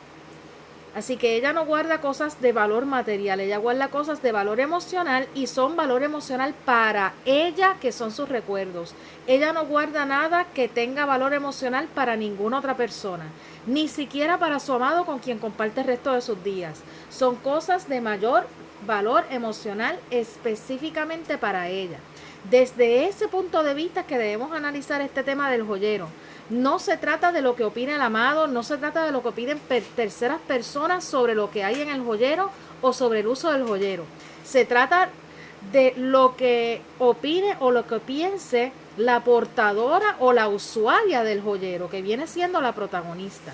Así que ella no guarda cosas de valor material, ella guarda cosas de valor emocional y son valor emocional para ella, que son sus recuerdos. Ella no guarda nada que tenga valor emocional para ninguna otra persona, ni siquiera para su amado con quien comparte el resto de sus días. Son cosas de mayor valor emocional específicamente para ella. Desde ese punto de vista que debemos analizar este tema del joyero. No se trata de lo que opine el amado, no se trata de lo que opinen terceras personas sobre lo que hay en el joyero o sobre el uso del joyero. Se trata de lo que opine o lo que piense la portadora o la usuaria del joyero, que viene siendo la protagonista.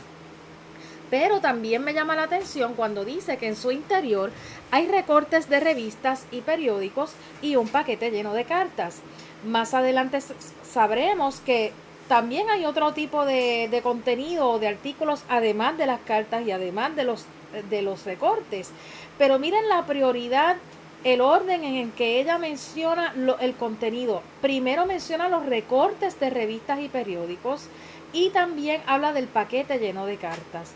Pero también me llama la atención cuando dice que en su interior hay recortes de revistas y periódicos y un paquete lleno de cartas. Más adelante sabremos que también hay otro tipo de contenido o de artículos además de las cartas y además de los recortes. Pero miren la prioridad, el orden en el que ella menciona el contenido. Primero menciona los recortes de revistas y periódicos y también habla del paquete lleno de cartas.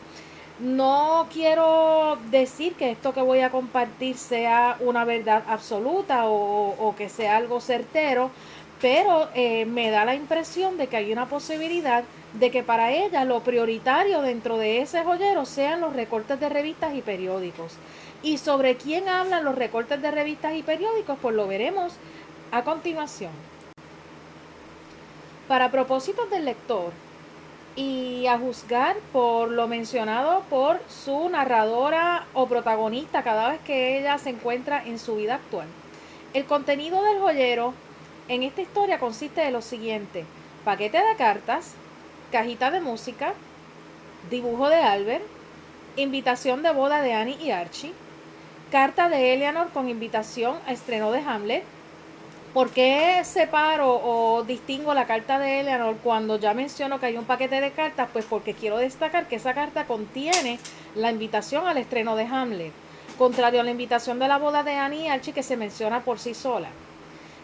No quiero decir que esto que voy a compartir sea una verdad absoluta o que sea algo certero, pero me da la impresión de que hay una posibilidad de que para ella lo prioritario dentro de ese joyero sean los recortes de revistas y periódicos. Y sobre quién hablan los recortes de revistas y periódicos, pues lo veremos a continuación. Para propósitos del lector, y a juzgar por lo mencionado por su narradora o protagonista cada vez que ella se encuentra en su vida actual. El contenido del joyero en esta historia consiste de lo siguiente: paquete de cartas, cajita de música, dibujo de Albert, invitación de boda de Annie y Archie, carta de Eleanor con invitación a estreno de Hamlet. ¿Por qué separo o distingo la carta de Eleanor cuando ya menciono que hay un paquete de cartas? Pues porque quiero destacar que esa carta contiene la invitación al estreno de Hamlet, contrario a la invitación de la boda de Annie y Archie, que se menciona por sí sola.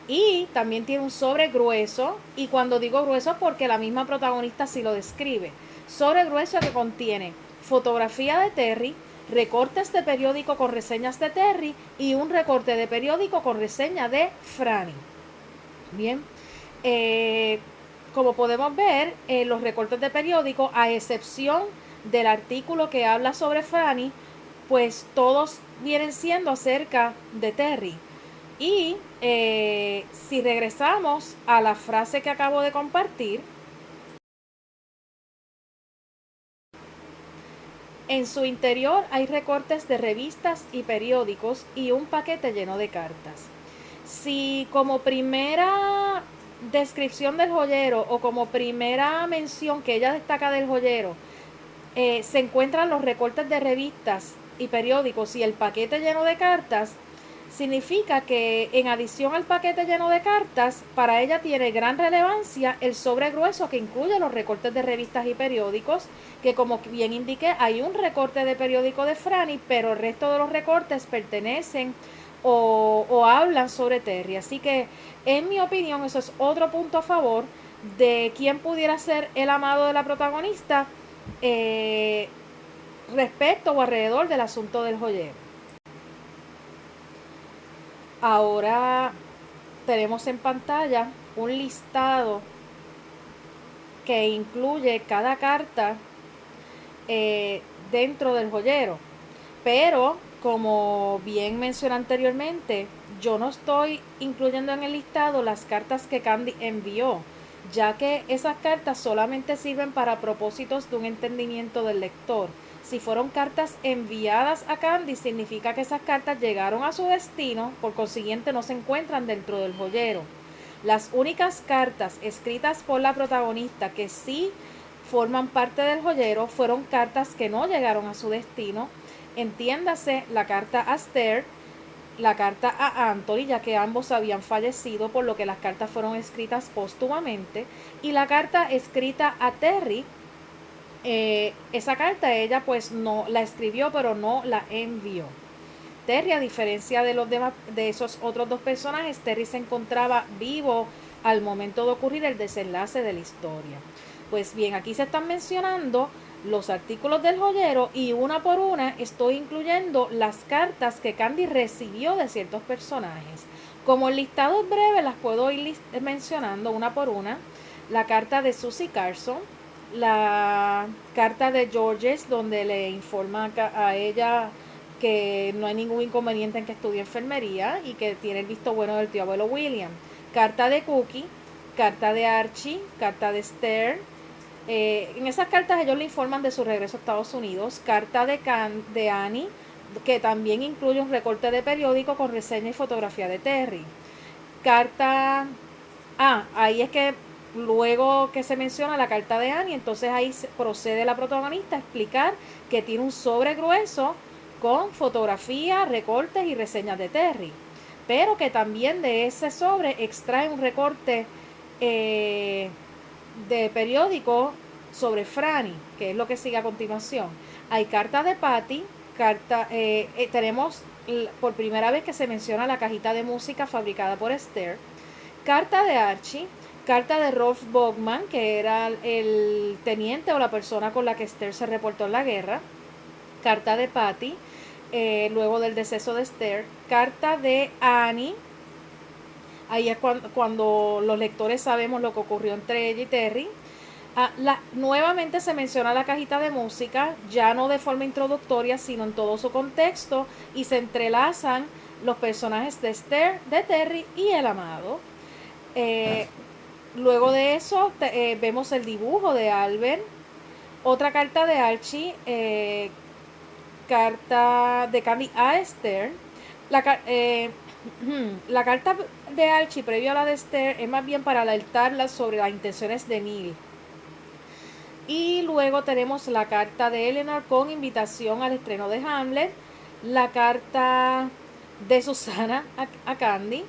Y también tiene un sobre grueso, y cuando digo grueso porque la misma protagonista sí lo describe. Sobre grueso que contiene fotografía de Terry, recortes de periódico con reseñas de Terry y un recorte de periódico con reseña de Franny. Bien, como podemos ver, los recortes de periódico, a excepción del artículo que habla sobre Franny, pues todos vienen siendo acerca de Terry. Y si regresamos a la frase que acabo de compartir, en su interior hay recortes de revistas y periódicos y un paquete lleno de cartas. Si como primera descripción del joyero o como primera mención que ella destaca del joyero se encuentran los recortes de revistas y periódicos y el paquete lleno de cartas, significa que en adición al paquete lleno de cartas, para ella tiene gran relevancia el sobre grueso que incluye los recortes de revistas y periódicos, que como bien indiqué, hay un recorte de periódico de Franny, pero el resto de los recortes pertenecen o hablan sobre Terry. Así que, en mi opinión, eso es otro punto a favor de quién pudiera ser el amado de la protagonista respecto o alrededor del asunto del joyero. Ahora tenemos en pantalla un listado que incluye cada carta dentro del joyero. Pero, como bien mencioné anteriormente, yo no estoy incluyendo en el listado las cartas que Candy envió, ya que esas cartas solamente sirven para propósitos de un entendimiento del lector. Si fueron cartas enviadas a Candy, significa que esas cartas llegaron a su destino, por consiguiente no se encuentran dentro del joyero. Las únicas cartas escritas por la protagonista que sí forman parte del joyero fueron cartas que no llegaron a su destino. Entiéndase la carta a Esther, la carta a Anthony, ya que ambos habían fallecido, por lo que las cartas fueron escritas póstumamente, y la carta escrita a Terry, esa carta ella pues no la escribió, pero no la envió. Terry, a diferencia de los demás, de esos otros dos personajes, Terry se encontraba vivo al momento de ocurrir el desenlace de la historia. Pues bien, aquí se están mencionando los artículos del joyero y una por una estoy incluyendo las cartas que Candy recibió de ciertos personajes. Como el listado es breve, las puedo ir mencionando una por una. La carta de Susie Carson, la carta de Georges, donde le informa a ella que no hay ningún inconveniente en que estudie enfermería y que tiene el visto bueno del tío abuelo William. Carta de Cookie, carta de Archie, carta de Esther. En esas cartas ellos le informan de su regreso a Estados Unidos. Carta de Annie, que también incluye un recorte de periódico con reseña y fotografía de Terry. Carta... ahí es que luego que se menciona la carta de Annie, entonces ahí procede la protagonista a explicar que tiene un sobre grueso con fotografía, recortes y reseñas de Terry, pero que también de ese sobre extrae un recorte de periódico sobre Franny, que es lo que sigue a continuación. Hay carta de Patty, tenemos por primera vez que se menciona la cajita de música fabricada por Esther, carta de Archie, carta de Rolf Bogman, que era el teniente o la persona con la que Esther se reportó en la guerra, carta de Patty, luego del deceso de Esther, carta de Annie, ahí es cuando los lectores sabemos lo que ocurrió entre ella y Terry. Nuevamente se menciona la cajita de música, ya no de forma introductoria, sino en todo su contexto, y se entrelazan los personajes de Esther, de Terry y el amado. Luego de eso vemos el dibujo de Albert, otra carta de Archie, carta de Candy a Esther. La carta de Archie previo a la de Esther es más bien para alertarla sobre las intenciones de Neil. Y luego tenemos la carta de Eleanor con invitación al estreno de Hamlet, la carta de Susana a Candy,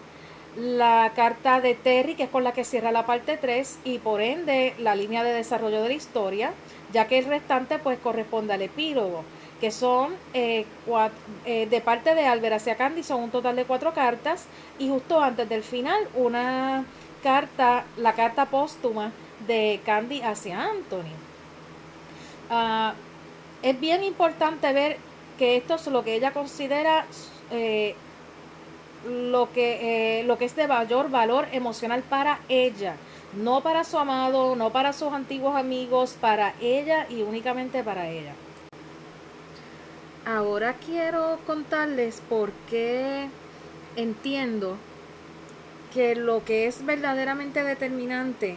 la carta de Terry, que es con la que cierra la parte 3 y por ende la línea de desarrollo de la historia, ya que el restante pues corresponde al epílogo, que son de parte de Albert hacia Candy, son un total de 4 cartas, y justo antes del final una carta, la carta póstuma de Candy hacia Anthony. Es bien importante ver que esto es lo que ella considera lo que es de mayor valor emocional para ella, no para su amado, no para sus antiguos amigos, para ella y únicamente para ella. Ahora quiero contarles por qué entiendo que lo que es verdaderamente determinante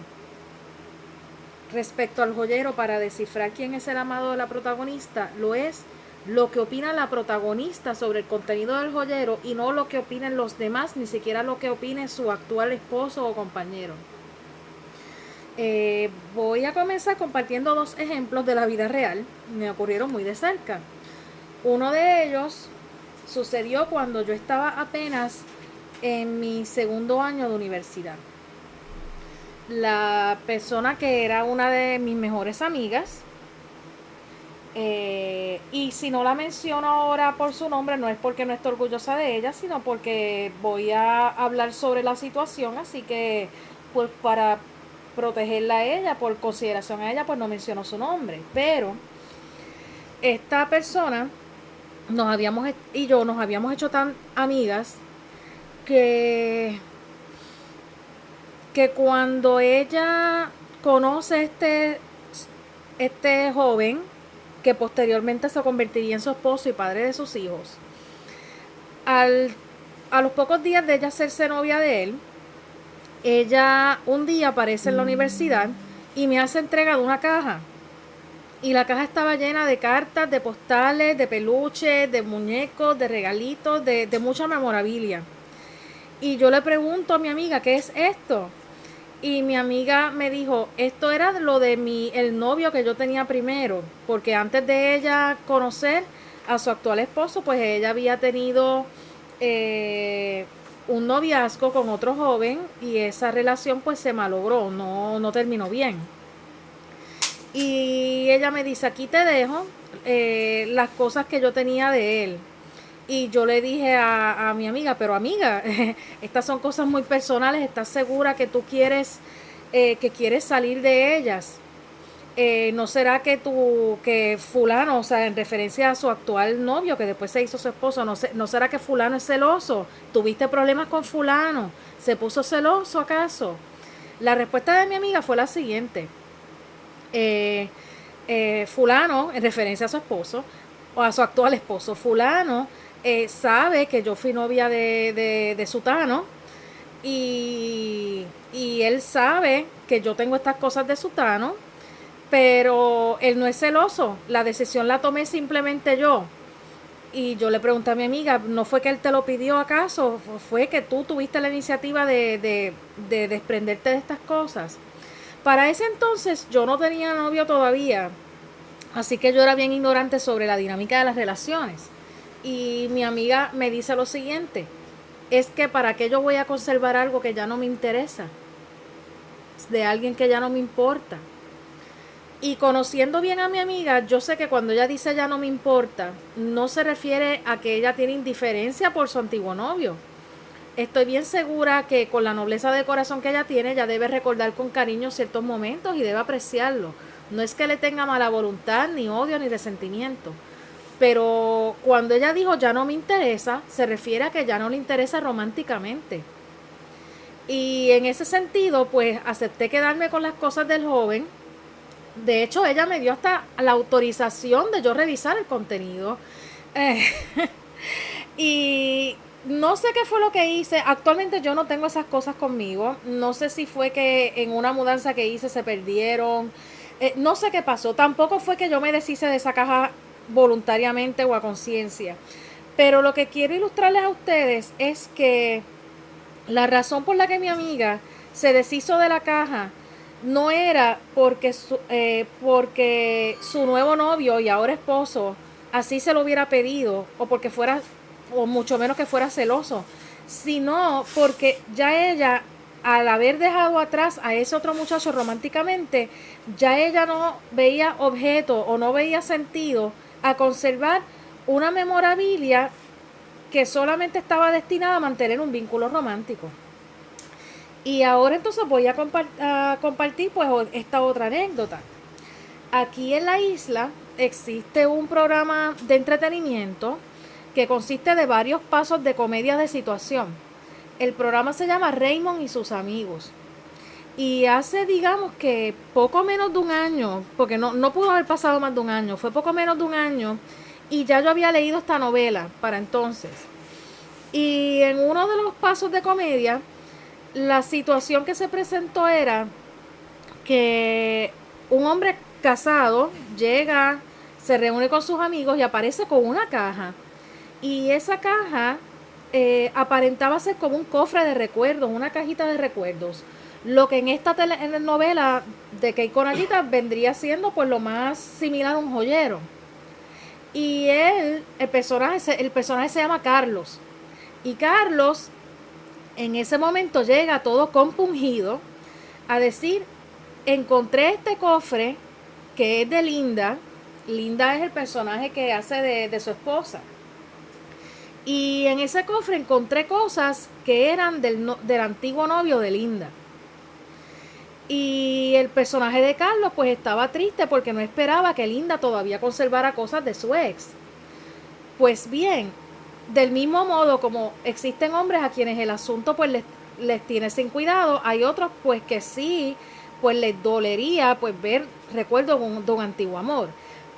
respecto al joyero para descifrar quién es el amado de la protagonista lo es lo que opina la protagonista sobre el contenido del joyero y no lo que opinen los demás, ni siquiera lo que opine su actual esposo o compañero. Voy a comenzar compartiendo 2 ejemplos de la vida real, me ocurrieron muy de cerca. Uno de ellos sucedió cuando yo estaba apenas en mi segundo año de universidad. La persona que era una de mis mejores amigas, y si no la menciono ahora por su nombre, no es porque no esté orgullosa de ella, sino porque voy a hablar sobre la situación, así que pues para protegerla a ella, por consideración a ella, pues no menciono su nombre. Pero esta persona nos habíamos hecho tan amigas que cuando ella conoce este joven, que posteriormente se convertiría en su esposo y padre de sus hijos, a los pocos días de ella hacerse novia de él, ella un día aparece en la universidad y me hace entrega de una caja Y la caja estaba llena de cartas, de postales, de peluches, de muñecos, de regalitos, de mucha memorabilia. Y yo le pregunto a mi amiga, ¿qué es esto? Y mi amiga me dijo, esto era lo de el novio que yo tenía primero, porque antes de ella conocer a su actual esposo, pues ella había tenido eh, un noviazgo con otro joven y esa relación pues se malogró, no terminó bien. Y ella me dice, aquí te dejo las cosas que yo tenía de él. Y yo le dije a mi amiga, pero amiga, estas son cosas muy personales, ¿estás segura que tú que quieres salir de ellas? ¿No será que fulano, o sea, en referencia a su actual novio, que después se hizo su esposo, no será que fulano es celoso? ¿Tuviste problemas con fulano? ¿Se puso celoso acaso? La respuesta de mi amiga fue la siguiente. Eh, fulano, en referencia a su esposo, o a su actual esposo, fulano sabe que yo fui novia de Sutano y él sabe que yo tengo estas cosas de Sutano, pero él no es celoso, la decisión la tomé simplemente yo. Y yo le pregunté a mi amiga, ¿no fue que él te lo pidió acaso? ¿Fue que tú tuviste la iniciativa de desprenderte de estas cosas? Para ese entonces yo no tenía novio todavía, así que yo era bien ignorante sobre la dinámica de las relaciones. Y mi amiga me dice lo siguiente, es que para qué yo voy a conservar algo que ya no me interesa, de alguien que ya no me importa. Y conociendo bien a mi amiga, yo sé que cuando ella dice ya no me importa, no se refiere a que ella tiene indiferencia por su antiguo novio. Estoy bien segura que con la nobleza de corazón que ella tiene, ella debe recordar con cariño ciertos momentos y debe apreciarlo. No es que le tenga mala voluntad, ni odio, ni resentimiento. Pero cuando ella dijo ya no me interesa, se refiere a que ya no le interesa románticamente. Y en ese sentido, pues acepté quedarme con las cosas del joven. De hecho, ella me dio hasta la autorización de yo revisar el contenido. Eh, y no sé qué fue lo que hice. Actualmente yo no tengo esas cosas conmigo. No sé si fue que en una mudanza que hice se perdieron. No sé qué pasó. Tampoco fue que yo me deshice de esa caja voluntariamente o a conciencia. Pero lo que quiero ilustrarles a ustedes es que la razón por la que mi amiga se deshizo de la caja no era porque su nuevo novio y ahora esposo así se lo hubiera pedido o porque fuera, o mucho menos que fuera celoso, sino porque ya ella, al haber dejado atrás a ese otro muchacho románticamente, ya ella no veía objeto o no veía sentido a conservar una memorabilia que solamente estaba destinada a mantener un vínculo romántico. Y ahora entonces voy a compartir pues esta otra anécdota. Aquí en la isla existe un programa de entretenimiento que consiste de varios pasos de comedia de situación. El programa se llama Raymond y sus amigos. Y hace, digamos que poco menos de un año, porque no pudo haber pasado más de un año, fue poco menos de un año, y ya yo había leído esta novela para entonces. Y en uno de los pasos de comedia, la situación que se presentó era que un hombre casado llega, se reúne con sus amigos y aparece con una caja. Y esa caja aparentaba ser como un cofre de recuerdos, una cajita de recuerdos. Lo que en esta novela de Kei Konagita vendría siendo pues lo más similar a un joyero. Y el personaje se llama Carlos. Y Carlos en ese momento llega todo compungido a decir, encontré este cofre que es de Linda. Linda es el personaje que hace de su esposa. Y en ese cofre encontré cosas que eran del antiguo novio de Linda. Y el personaje de Carlos pues estaba triste porque no esperaba que Linda todavía conservara cosas de su ex. Pues bien, del mismo modo como existen hombres a quienes el asunto pues les tiene sin cuidado, hay otros pues que sí, pues les dolería pues ver recuerdos de un antiguo amor.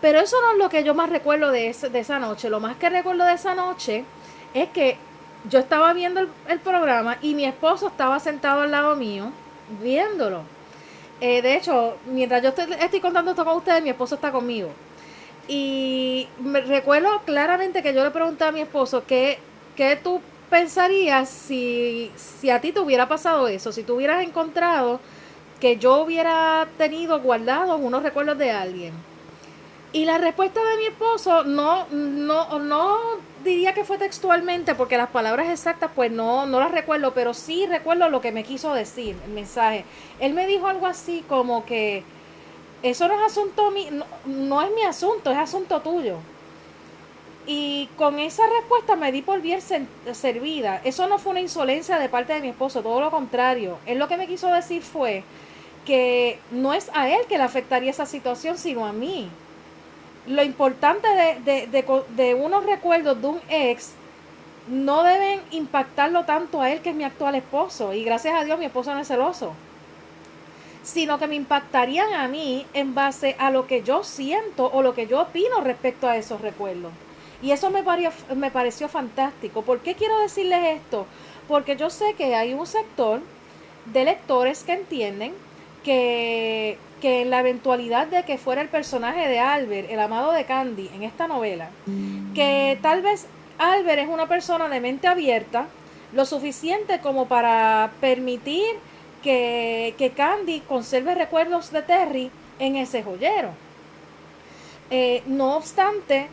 Pero eso no es lo que yo más recuerdo de esa noche. Lo más que recuerdo de esa noche es que yo estaba viendo el programa y mi esposo estaba sentado al lado mío viéndolo. De hecho, mientras yo estoy contando esto con ustedes, mi esposo está conmigo. Y me recuerdo claramente que yo le pregunté a mi esposo qué tú pensarías si a ti te hubiera pasado eso, si tú hubieras encontrado que yo hubiera tenido guardados unos recuerdos de alguien. Y la respuesta de mi esposo no diría que fue textualmente, porque las palabras exactas pues no las recuerdo, pero sí recuerdo lo que me quiso decir, el mensaje. Él me dijo algo así como que eso no es asunto mío, no es mi asunto, es asunto tuyo. Y con esa respuesta me di por bien servida. Eso no fue una insolencia de parte de mi esposo, todo lo contrario. Él lo que me quiso decir fue que no es a él que le afectaría esa situación, sino a mí. Lo importante de unos recuerdos de un ex no deben impactarlo tanto a él, que es mi actual esposo. Y gracias a Dios mi esposo no es celoso, sino que me impactarían a mí en base a lo que yo siento o lo que yo opino respecto a esos recuerdos. Y eso me pareció fantástico. ¿Por qué quiero decirles esto? Porque yo sé que hay un sector de lectores que entienden que en la eventualidad de que fuera el personaje de Albert, el amado de Candy, en esta novela, que tal vez Albert es una persona de mente abierta, lo suficiente como para permitir que Candy conserve recuerdos de Terry en ese joyero. No obstante,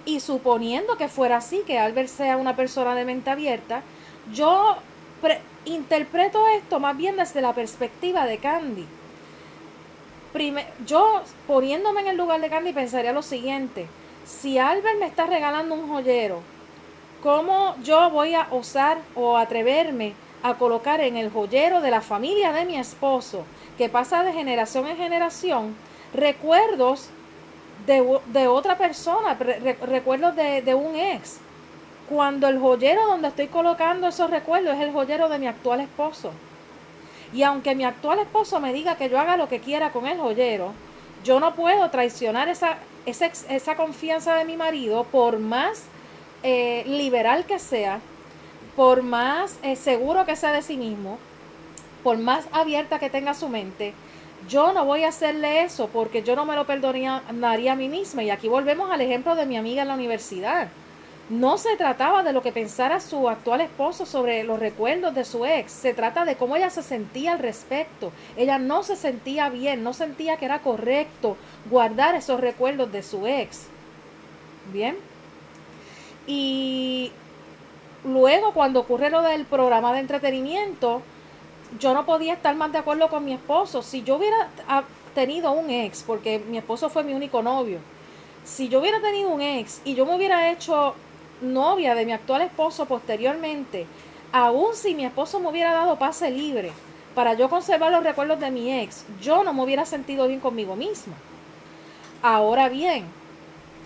y suponiendo que fuera así, que Albert sea una persona de mente abierta, yo interpreto esto más bien desde la perspectiva de Candy. Yo, poniéndome en el lugar de Candy, pensaría lo siguiente: si Albert me está regalando un joyero, ¿cómo yo voy a osar o atreverme a colocar en el joyero de la familia de mi esposo, que pasa de generación en generación, recuerdos de otra persona, recuerdos de un ex? Cuando el joyero donde estoy colocando esos recuerdos es el joyero de mi actual esposo. Y aunque mi actual esposo me diga que yo haga lo que quiera con el joyero, yo no puedo traicionar esa confianza de mi marido, por más liberal que sea, por más seguro que sea de sí mismo, por más abierta que tenga su mente. Yo no voy a hacerle eso, porque yo no me lo perdonaría a mí misma. Y aquí volvemos al ejemplo de mi amiga en la universidad. No se trataba de lo que pensara su actual esposo sobre los recuerdos de su ex. Se trata de cómo ella se sentía al respecto. Ella no se sentía bien, no sentía que era correcto guardar esos recuerdos de su ex. Bien. Y luego, cuando ocurre lo del programa de entretenimiento, yo no podía estar más de acuerdo con mi esposo. Si yo hubiera tenido un ex, porque mi esposo fue mi único novio, si yo hubiera tenido un ex y yo me hubiera hecho novia de mi actual esposo posteriormente, aun si mi esposo me hubiera dado pase libre para yo conservar los recuerdos de mi ex, yo no me hubiera sentido bien conmigo misma. Ahora bien,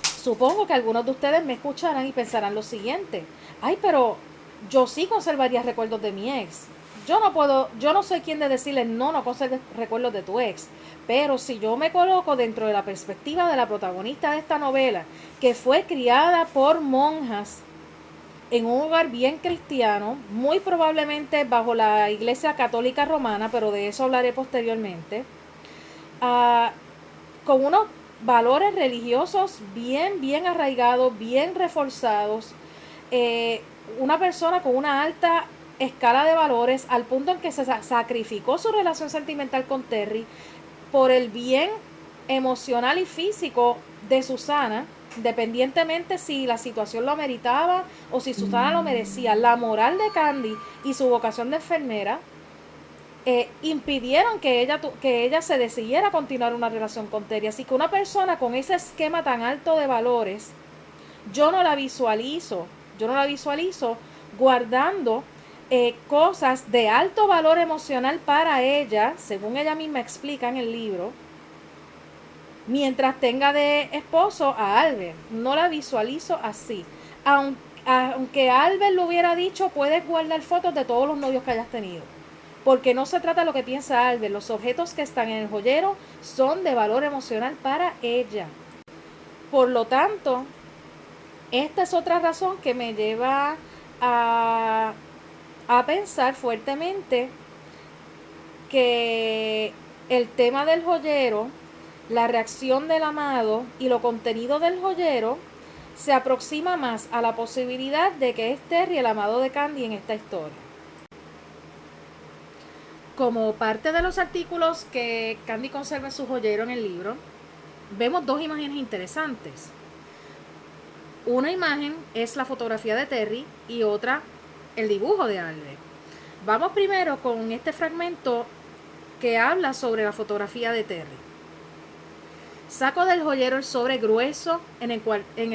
supongo que algunos de ustedes me escucharán y pensarán lo siguiente: ay, pero yo sí conservaría recuerdos de mi ex. Yo no soy quien de decirle no conserves recuerdos de tu ex. Pero si yo me coloco dentro de la perspectiva de la protagonista de esta novela, que fue criada por monjas en un hogar bien cristiano, muy probablemente bajo la Iglesia Católica Romana, pero de eso hablaré posteriormente, uh, con unos valores religiosos bien arraigados, bien reforzados, una persona con una alta escala de valores, al punto en que se sacrificó su relación sentimental con Terry por el bien emocional y físico de Susana, independientemente si la situación lo ameritaba o si Susana lo merecía. La moral de Candy y su vocación de enfermera impidieron que ella se decidiera a continuar una relación con Terry. Así que una persona con ese esquema tan alto de valores, yo no la visualizo guardando cosas de alto valor emocional para ella, según ella misma explica en el libro, mientras tenga de esposo a Albert. No la visualizo así. Aunque Albert lo hubiera dicho, puedes guardar fotos de todos los novios que hayas tenido, porque no se trata de lo que piensa Albert. Los objetos que están en el joyero son de valor emocional para ella. Por lo tanto, esta es otra razón que me lleva a pensar fuertemente que el tema del joyero, la reacción del amado y lo contenido del joyero se aproxima más a la posibilidad de que es Terry el amado de Candy en esta historia. Como parte de los artículos que Candy conserva en su joyero en el libro, vemos dos imágenes interesantes. Una imagen es la fotografía de Terry y otra el dibujo de Albert. Vamos primero con este fragmento que habla sobre la fotografía de Terry. Saco del joyero el sobre grueso en el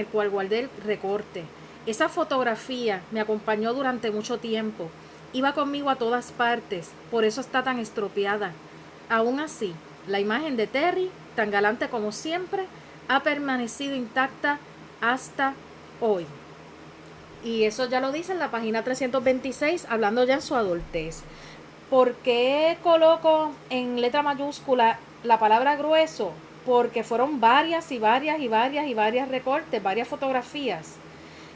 cual guardé el recorte. Esa fotografía me acompañó durante mucho tiempo. Iba conmigo a todas partes, por eso está tan estropeada. Aún así, la imagen de Terry, tan galante como siempre, ha permanecido intacta hasta hoy. Y eso ya lo dice en la página 326, hablando ya en su adultez. ¿Por qué coloco en letra mayúscula la palabra grueso? Porque fueron varias recortes, varias fotografías.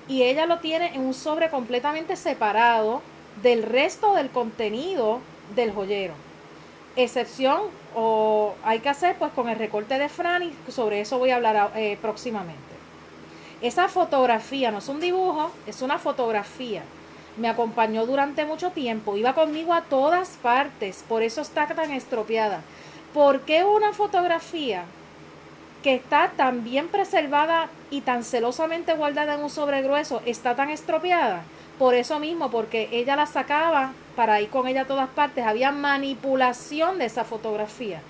Y ella lo tiene en un sobre completamente separado del resto del contenido del joyero. Excepción, o hay que hacer pues con el recorte de Franny, sobre eso voy a hablar próximamente. Esa fotografía no es un dibujo, es una fotografía. Me acompañó durante mucho tiempo, iba conmigo a todas partes, por eso está tan estropeada. ¿Por qué una fotografía que está tan bien preservada y tan celosamente guardada en un sobre grueso está tan estropeada? Por eso mismo, porque ella la sacaba para ir con ella a todas partes, había manipulación de esa fotografía.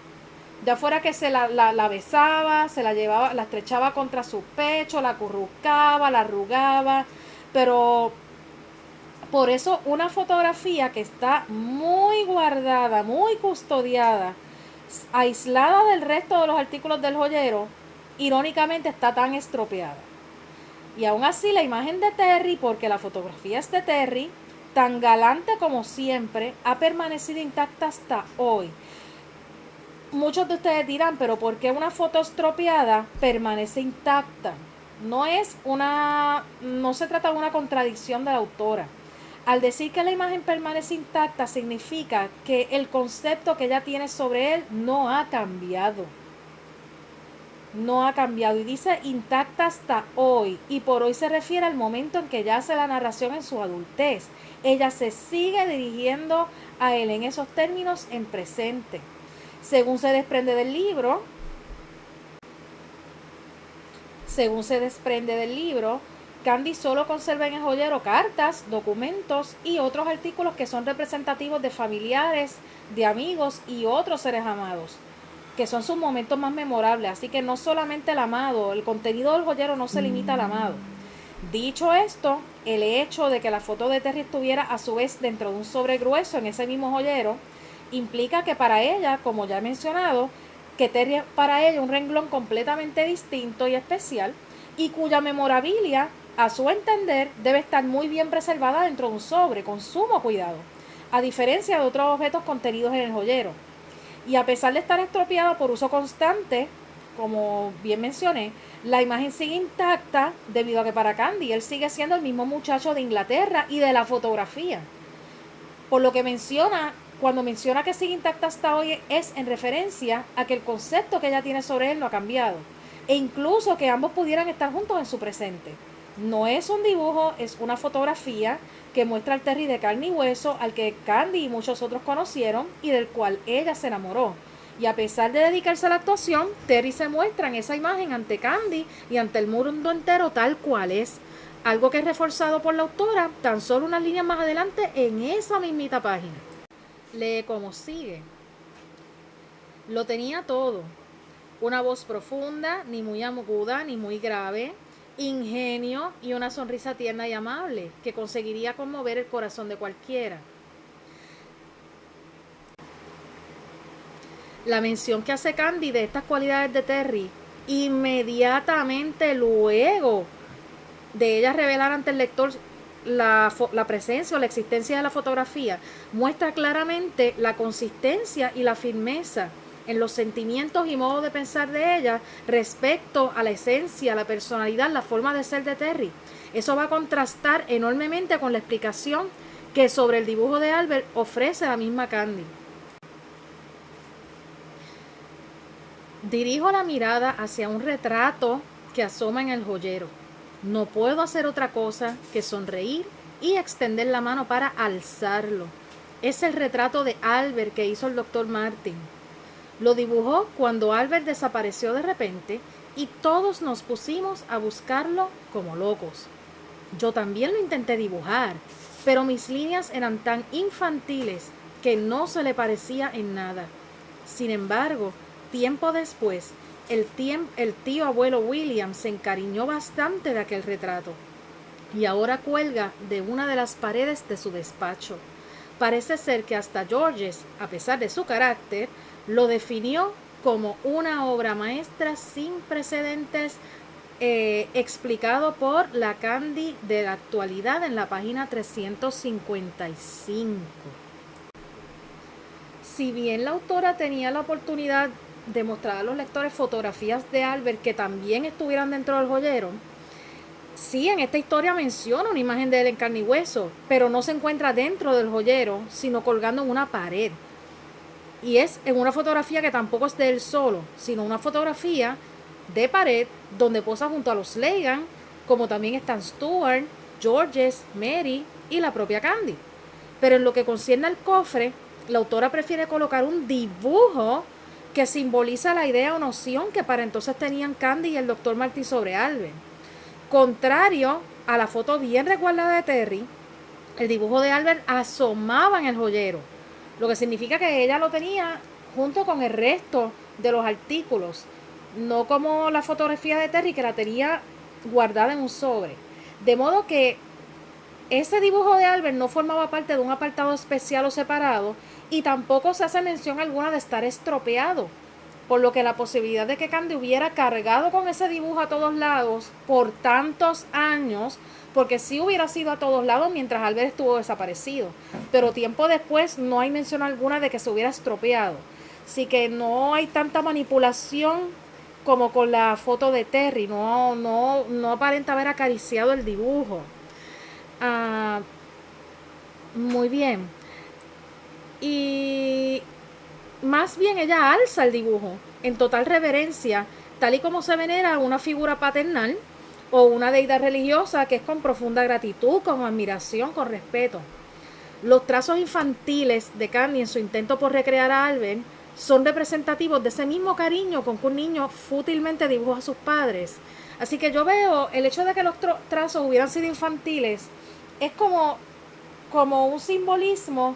Ya fuera que se la besaba, se la llevaba, la estrechaba contra su pecho, la acurrucaba, la arrugaba, pero por eso una fotografía que está muy guardada, muy custodiada, aislada del resto de los artículos del joyero, irónicamente está tan estropeada. Y aún así la imagen de Terry, porque la fotografía es de Terry, tan galante como siempre, ha permanecido intacta hasta hoy. Muchos de ustedes dirán, pero ¿por qué una foto estropeada permanece intacta? No se trata de una contradicción de la autora. Al decir que la imagen permanece intacta, significa que el concepto que ella tiene sobre él no ha cambiado. No ha cambiado y dice intacta hasta hoy, y por hoy se refiere al momento en que ella hace la narración en su adultez. Ella se sigue dirigiendo a él en esos términos en presente. Según se desprende del libro, Candy solo conserva en el joyero cartas, documentos y otros artículos que son representativos de familiares, de amigos y otros seres amados, que son sus momentos más memorables. Así que no solamente el amado, el contenido del joyero no se limita al amado. Dicho esto, el hecho de que la foto de Terry estuviera a su vez dentro de un sobre grueso en ese mismo joyero, implica que para ella, como ya he mencionado, que Terry es para ella un renglón completamente distinto y especial, y cuya memorabilia, a su entender, debe estar muy bien preservada dentro de un sobre, con sumo cuidado, a diferencia de otros objetos contenidos en el joyero. Y a pesar de estar estropeada por uso constante, como bien mencioné, la imagen sigue intacta debido a que para Candy él sigue siendo el mismo muchacho de Inglaterra y de la fotografía. Por lo que cuando menciona que sigue intacta hasta hoy, es en referencia a que el concepto que ella tiene sobre él no ha cambiado, e incluso que ambos pudieran estar juntos en su presente. No es un dibujo, es una fotografía que muestra al Terry de carne y hueso al que Candy y muchos otros conocieron y del cual ella se enamoró. Y a pesar de dedicarse a la actuación, Terry se muestra en esa imagen ante Candy y ante el mundo entero tal cual es. Algo que es reforzado por la autora tan solo unas líneas más adelante en esa mismita página. Lee como sigue. Lo tenía todo. Una voz profunda, ni muy aguda ni muy grave, ingenio y una sonrisa tierna y amable que conseguiría conmover el corazón de cualquiera. La mención que hace Candy de estas cualidades de Terry, inmediatamente luego de ella revelar ante el lector la presencia o la existencia de la fotografía, muestra claramente la consistencia y la firmeza en los sentimientos y modos de pensar de ella respecto a la esencia, la personalidad, la forma de ser de Terry. Eso va a contrastar enormemente con la explicación que sobre el dibujo de Albert ofrece la misma Candy. Dirijo la mirada hacia un retrato que asoma en el joyero. No puedo hacer otra cosa que sonreír y extender la mano para alzarlo. Es el retrato de Albert que hizo el doctor Martin. Lo dibujó cuando Albert desapareció de repente y todos nos pusimos a buscarlo como locos. Yo también lo intenté dibujar, pero mis líneas eran tan infantiles que no se le parecía en nada. Sin embargo, tiempo después, el tío abuelo William se encariñó bastante de aquel retrato y ahora cuelga de una de las paredes de su despacho. Parece ser que hasta Georges, a pesar de su carácter, lo definió como una obra maestra sin precedentes, explicado por la Candy de la actualidad en la página 355. Si bien la autora tenía la oportunidad de mostrar a los lectores fotografías de Albert que también estuvieran dentro del joyero, sí, en esta historia menciona una imagen de él en carne y hueso, pero no se encuentra dentro del joyero, sino colgando en una pared. Y es en una fotografía que tampoco es de él solo, sino una fotografía de pared donde posa junto a los Sleighan, como también están Stuart, Georges, Mary y la propia Candy. Pero en lo que concierne al cofre, la autora prefiere colocar un dibujo que simboliza la idea o noción que para entonces tenían Candy y el doctor Martin sobre Albert. Contrario a la foto bien resguardada de Terry, el dibujo de Albert asomaba en el joyero, lo que significa que ella lo tenía junto con el resto de los artículos, no como la fotografía de Terry que la tenía guardada en un sobre. De modo que ese dibujo de Albert no formaba parte de un apartado especial o separado y tampoco se hace mención alguna de estar estropeado, por lo que la posibilidad de que Candy hubiera cargado con ese dibujo a todos lados por tantos años, porque sí hubiera sido a todos lados mientras Albert estuvo desaparecido, pero tiempo después no hay mención alguna de que se hubiera estropeado. Así que no hay tanta manipulación como con la foto de Terry, no aparenta haber acariciado el dibujo. Ah, muy bien. Y más bien ella alza el dibujo en total reverencia, tal y como se venera una figura paternal o una deidad religiosa, que es con profunda gratitud, con admiración, con respeto. Los trazos infantiles de Candy en su intento por recrear a Albert son representativos de ese mismo cariño con que un niño fútilmente dibuja a sus padres. Así que yo veo el hecho de que los trazos hubieran sido infantiles es como un simbolismo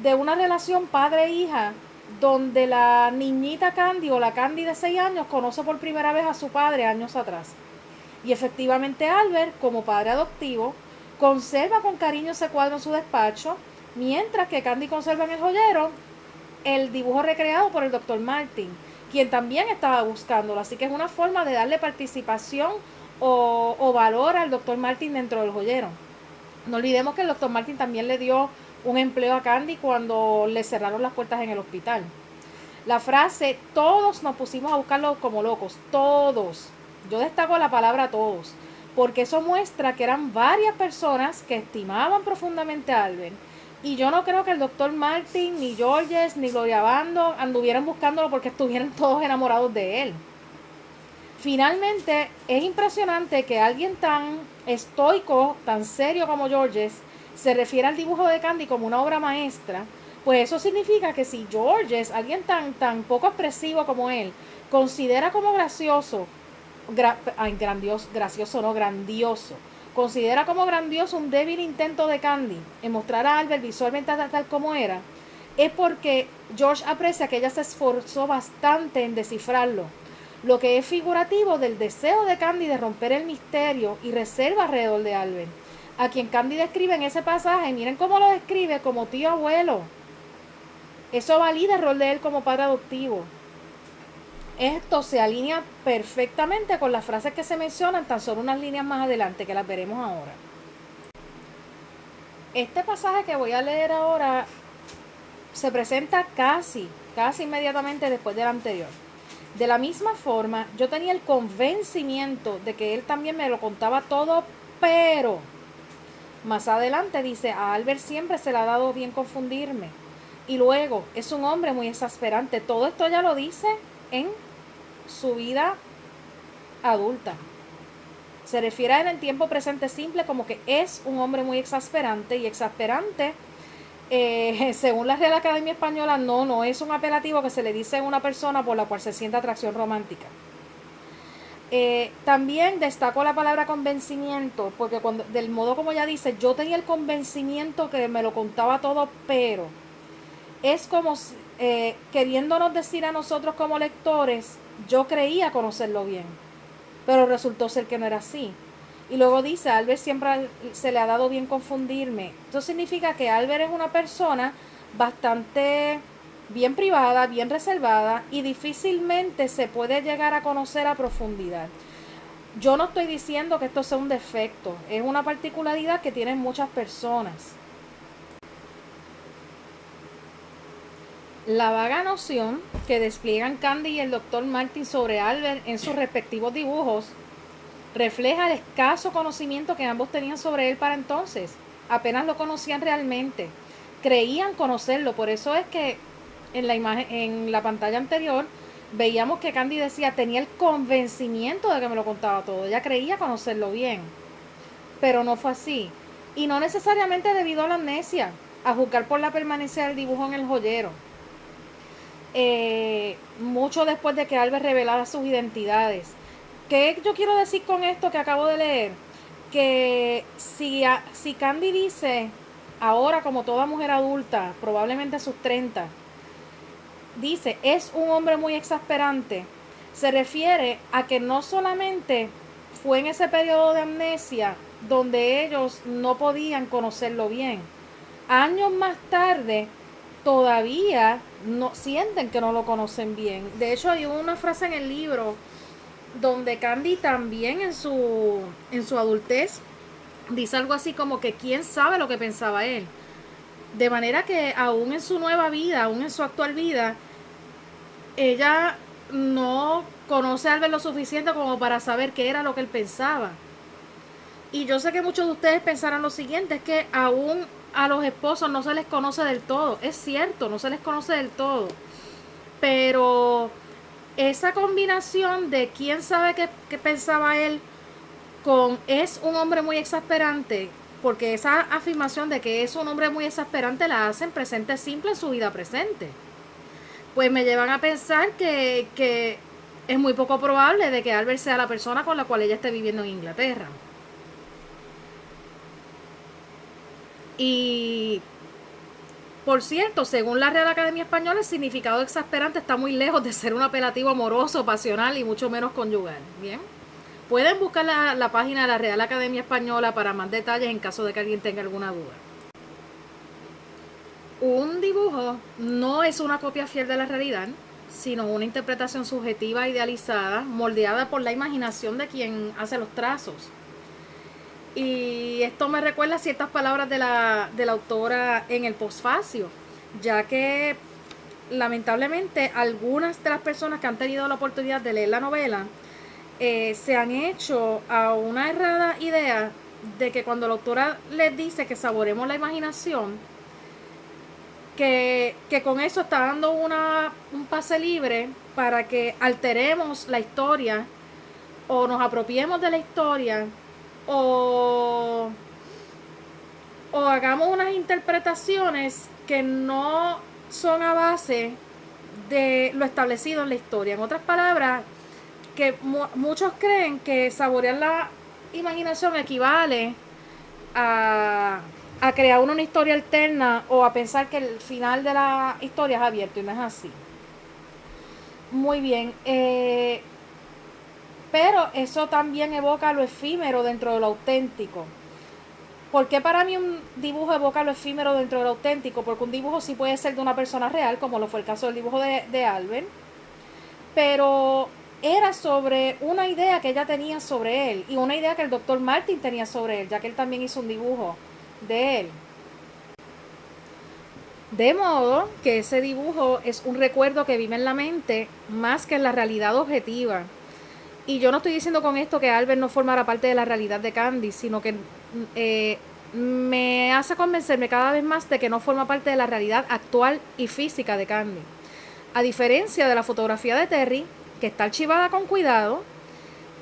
de una relación padre-hija, donde la niñita Candy o la Candy de 6 años conoce por primera vez a su padre años atrás. Y efectivamente Albert, como padre adoptivo, conserva con cariño ese cuadro en su despacho, mientras que Candy conserva en el joyero el dibujo recreado por el doctor Martin, quien también estaba buscándolo. Así que es una forma de darle participación o valor al doctor Martin dentro del joyero. No olvidemos que el doctor Martin también le dio un empleo a Candy cuando le cerraron las puertas en el hospital. La frase, todos nos pusimos a buscarlo como locos, todos. Yo destaco la palabra todos, porque eso muestra que eran varias personas que estimaban profundamente a Albert. Y yo no creo que el doctor Martin, ni Georges, ni Gloria Bando anduvieran buscándolo porque estuvieran todos enamorados de él. Finalmente, es impresionante que alguien tan estoico, tan serio como Georges, se refiere al dibujo de Candy como una obra maestra. Pues eso significa que si Georges, alguien tan poco expresivo como él, considera como gracioso, grandioso, considera como grandioso un débil intento de Candy en mostrar a Albert visualmente tal como era, es porque George aprecia que ella se esforzó bastante en descifrarlo, lo que es figurativo del deseo de Candy de romper el misterio y reserva alrededor de Albert, a quien Candy describe en ese pasaje. Miren cómo lo describe, como tío abuelo. Eso valida el rol de él como padre adoptivo. Esto se alinea perfectamente con las frases que se mencionan tan solo unas líneas más adelante, que las veremos ahora. Este pasaje que voy a leer ahora se presenta casi inmediatamente después del anterior. De la misma forma, yo tenía el convencimiento de que él también me lo contaba todo, pero más adelante dice, a Albert siempre se le ha dado bien confundirme. Y luego, es un hombre muy exasperante. Todo esto ya lo dice en su vida adulta. Se refiere a él en tiempo presente simple como que es un hombre muy exasperante, y exasperante, según la Real Academia Española, no es un apelativo que se le dice a una persona por la cual se siente atracción romántica. También destaco la palabra convencimiento, porque del modo como ella dice, yo tenía el convencimiento que me lo contaba todo, pero es como queriéndonos decir a nosotros como lectores, yo creía conocerlo bien, pero resultó ser que no era así. Y luego dice, a Albert siempre se le ha dado bien confundirme. Esto significa que Albert es una persona bastante bien privada, bien reservada, y difícilmente se puede llegar a conocer a profundidad. Yo no estoy diciendo que esto sea un defecto, es una particularidad que tienen muchas personas. La vaga noción que despliegan Candy y el Dr. Martin sobre Albert en sus respectivos dibujos refleja el escaso conocimiento que ambos tenían sobre él para entonces. Apenas lo conocían realmente. Creían conocerlo. Por eso es que en la imagen, en la pantalla anterior, veíamos que Candy decía, tenía el convencimiento de que me lo contaba todo. Ella creía conocerlo bien. Pero no fue así. Y no necesariamente debido a la amnesia, a juzgar por la permanencia del dibujo en el joyero. Mucho después de que Albert revelara sus identidades. ¿Qué yo quiero decir con esto que acabo de leer? Que si Candy dice, ahora como toda mujer adulta, probablemente a sus 30, dice, es un hombre muy exasperante, se refiere a que no solamente fue en ese periodo de amnesia donde ellos no podían conocerlo bien. Años más tarde, todavía no sienten que no lo conocen bien. De hecho, hay una frase en el libro donde Candy también en su adultez dice algo así como que quién sabe lo que pensaba él. De manera que aún en su nueva vida, aún en su actual vida, ella no conoce a Albert lo suficiente como para saber qué era lo que él pensaba. Y yo sé que muchos de ustedes pensarán lo siguiente, es que aún a los esposos no se les conoce del todo. Es cierto, no se les conoce del todo. Pero esa combinación de quién sabe qué pensaba él con es un hombre muy exasperante, porque esa afirmación de que es un hombre muy exasperante la hacen presente simple en su vida presente, pues me llevan a pensar que es muy poco probable de que Albert sea la persona con la cual ella esté viviendo en Inglaterra. Y por cierto, según la Real Academia Española, el significado de exasperante está muy lejos de ser un apelativo amoroso, pasional y mucho menos conyugal. Bien, pueden buscar la página de la Real Academia Española para más detalles en caso de que alguien tenga alguna duda. Un dibujo no es una copia fiel de la realidad, sino una interpretación subjetiva, idealizada, moldeada por la imaginación de quien hace los trazos. Y esto me recuerda ciertas palabras de la autora en el posfacio, ya que lamentablemente algunas de las personas que han tenido la oportunidad de leer la novela se han hecho a una errada idea de que cuando la autora les dice que saboremos la imaginación, que con eso está dando un pase libre para que alteremos la historia o nos apropiemos de la historia o hagamos unas interpretaciones que no son a base de lo establecido en la historia. En otras palabras, que muchos creen que saborear la imaginación equivale a crear una historia alterna o a pensar que el final de la historia es abierto, y no es así. Muy bien, pero eso también evoca lo efímero dentro de lo auténtico. ¿Por qué para mí un dibujo evoca lo efímero dentro de lo auténtico? Porque un dibujo sí puede ser de una persona real, como lo fue el caso del dibujo de Albert, pero era sobre una idea que ella tenía sobre él y una idea que el Dr. Martin tenía sobre él, ya que él también hizo un dibujo de él. De modo que ese dibujo es un recuerdo que vive en la mente más que en la realidad objetiva. Y yo no estoy diciendo con esto que Albert no formara parte de la realidad de Candy, sino que me hace convencerme cada vez más de que no forma parte de la realidad actual y física de Candy. A diferencia de la fotografía de Terry, que está archivada con cuidado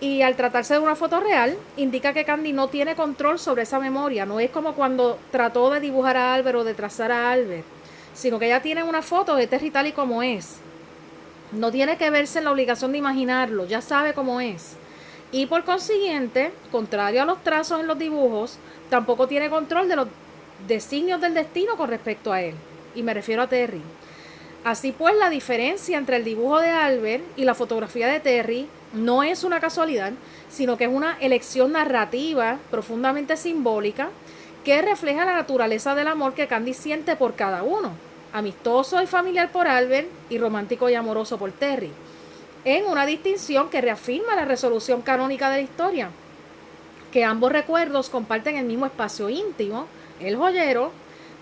y al tratarse de una foto real, indica que Candy no tiene control sobre esa memoria. No es como cuando trató de dibujar a Albert o de trazar a Albert, sino que ella tiene una foto de Terry tal y como es. No tiene que verse en la obligación de imaginarlo, ya sabe cómo es. Y por consiguiente, contrario a los trazos en los dibujos, tampoco tiene control de los designios del destino con respecto a él. Y me refiero a Terry. Así pues, la diferencia entre el dibujo de Albert y la fotografía de Terry no es una casualidad, sino que es una elección narrativa profundamente simbólica que refleja la naturaleza del amor que Candy siente por cada uno, amistoso y familiar por Albert y romántico y amoroso por Terry, en una distinción que reafirma la resolución canónica de la historia, que ambos recuerdos comparten el mismo espacio íntimo, el joyero,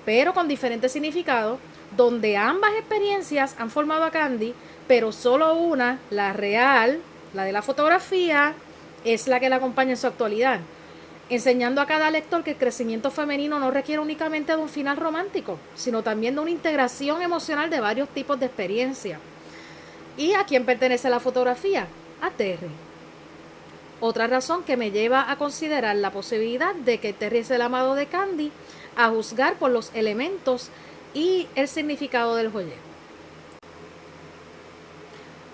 pero con diferentes significados, donde ambas experiencias han formado a Candy, pero solo una, la real, la de la fotografía, es la que la acompaña en su actualidad, enseñando a cada lector que el crecimiento femenino no requiere únicamente de un final romántico, sino también de una integración emocional de varios tipos de experiencias. ¿Y a quién pertenece la fotografía? A Terry. Otra razón que me lleva a considerar la posibilidad de que Terry es el amado de Candy, a juzgar por los elementos y el significado del joyero.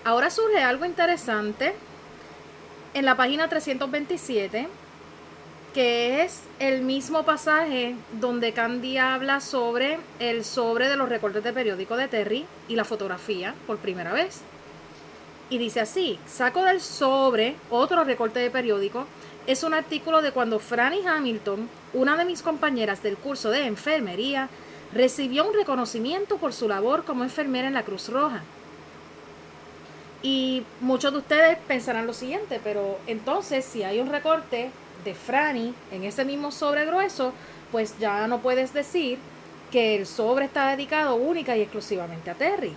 Ahora surge algo interesante en la página 327, que es el mismo pasaje donde Candy habla sobre el sobre de los recortes de periódico de Terry y la fotografía por primera vez. Y dice así: saco del sobre otro recorte de periódico. Es un artículo de cuando Franny Hamilton, una de mis compañeras del curso de enfermería, recibió un reconocimiento por su labor como enfermera en la Cruz Roja. Y muchos de ustedes pensarán lo siguiente, pero entonces si hay un recorte de Franny en ese mismo sobre grueso, pues ya no puedes decir que el sobre está dedicado única y exclusivamente a Terry.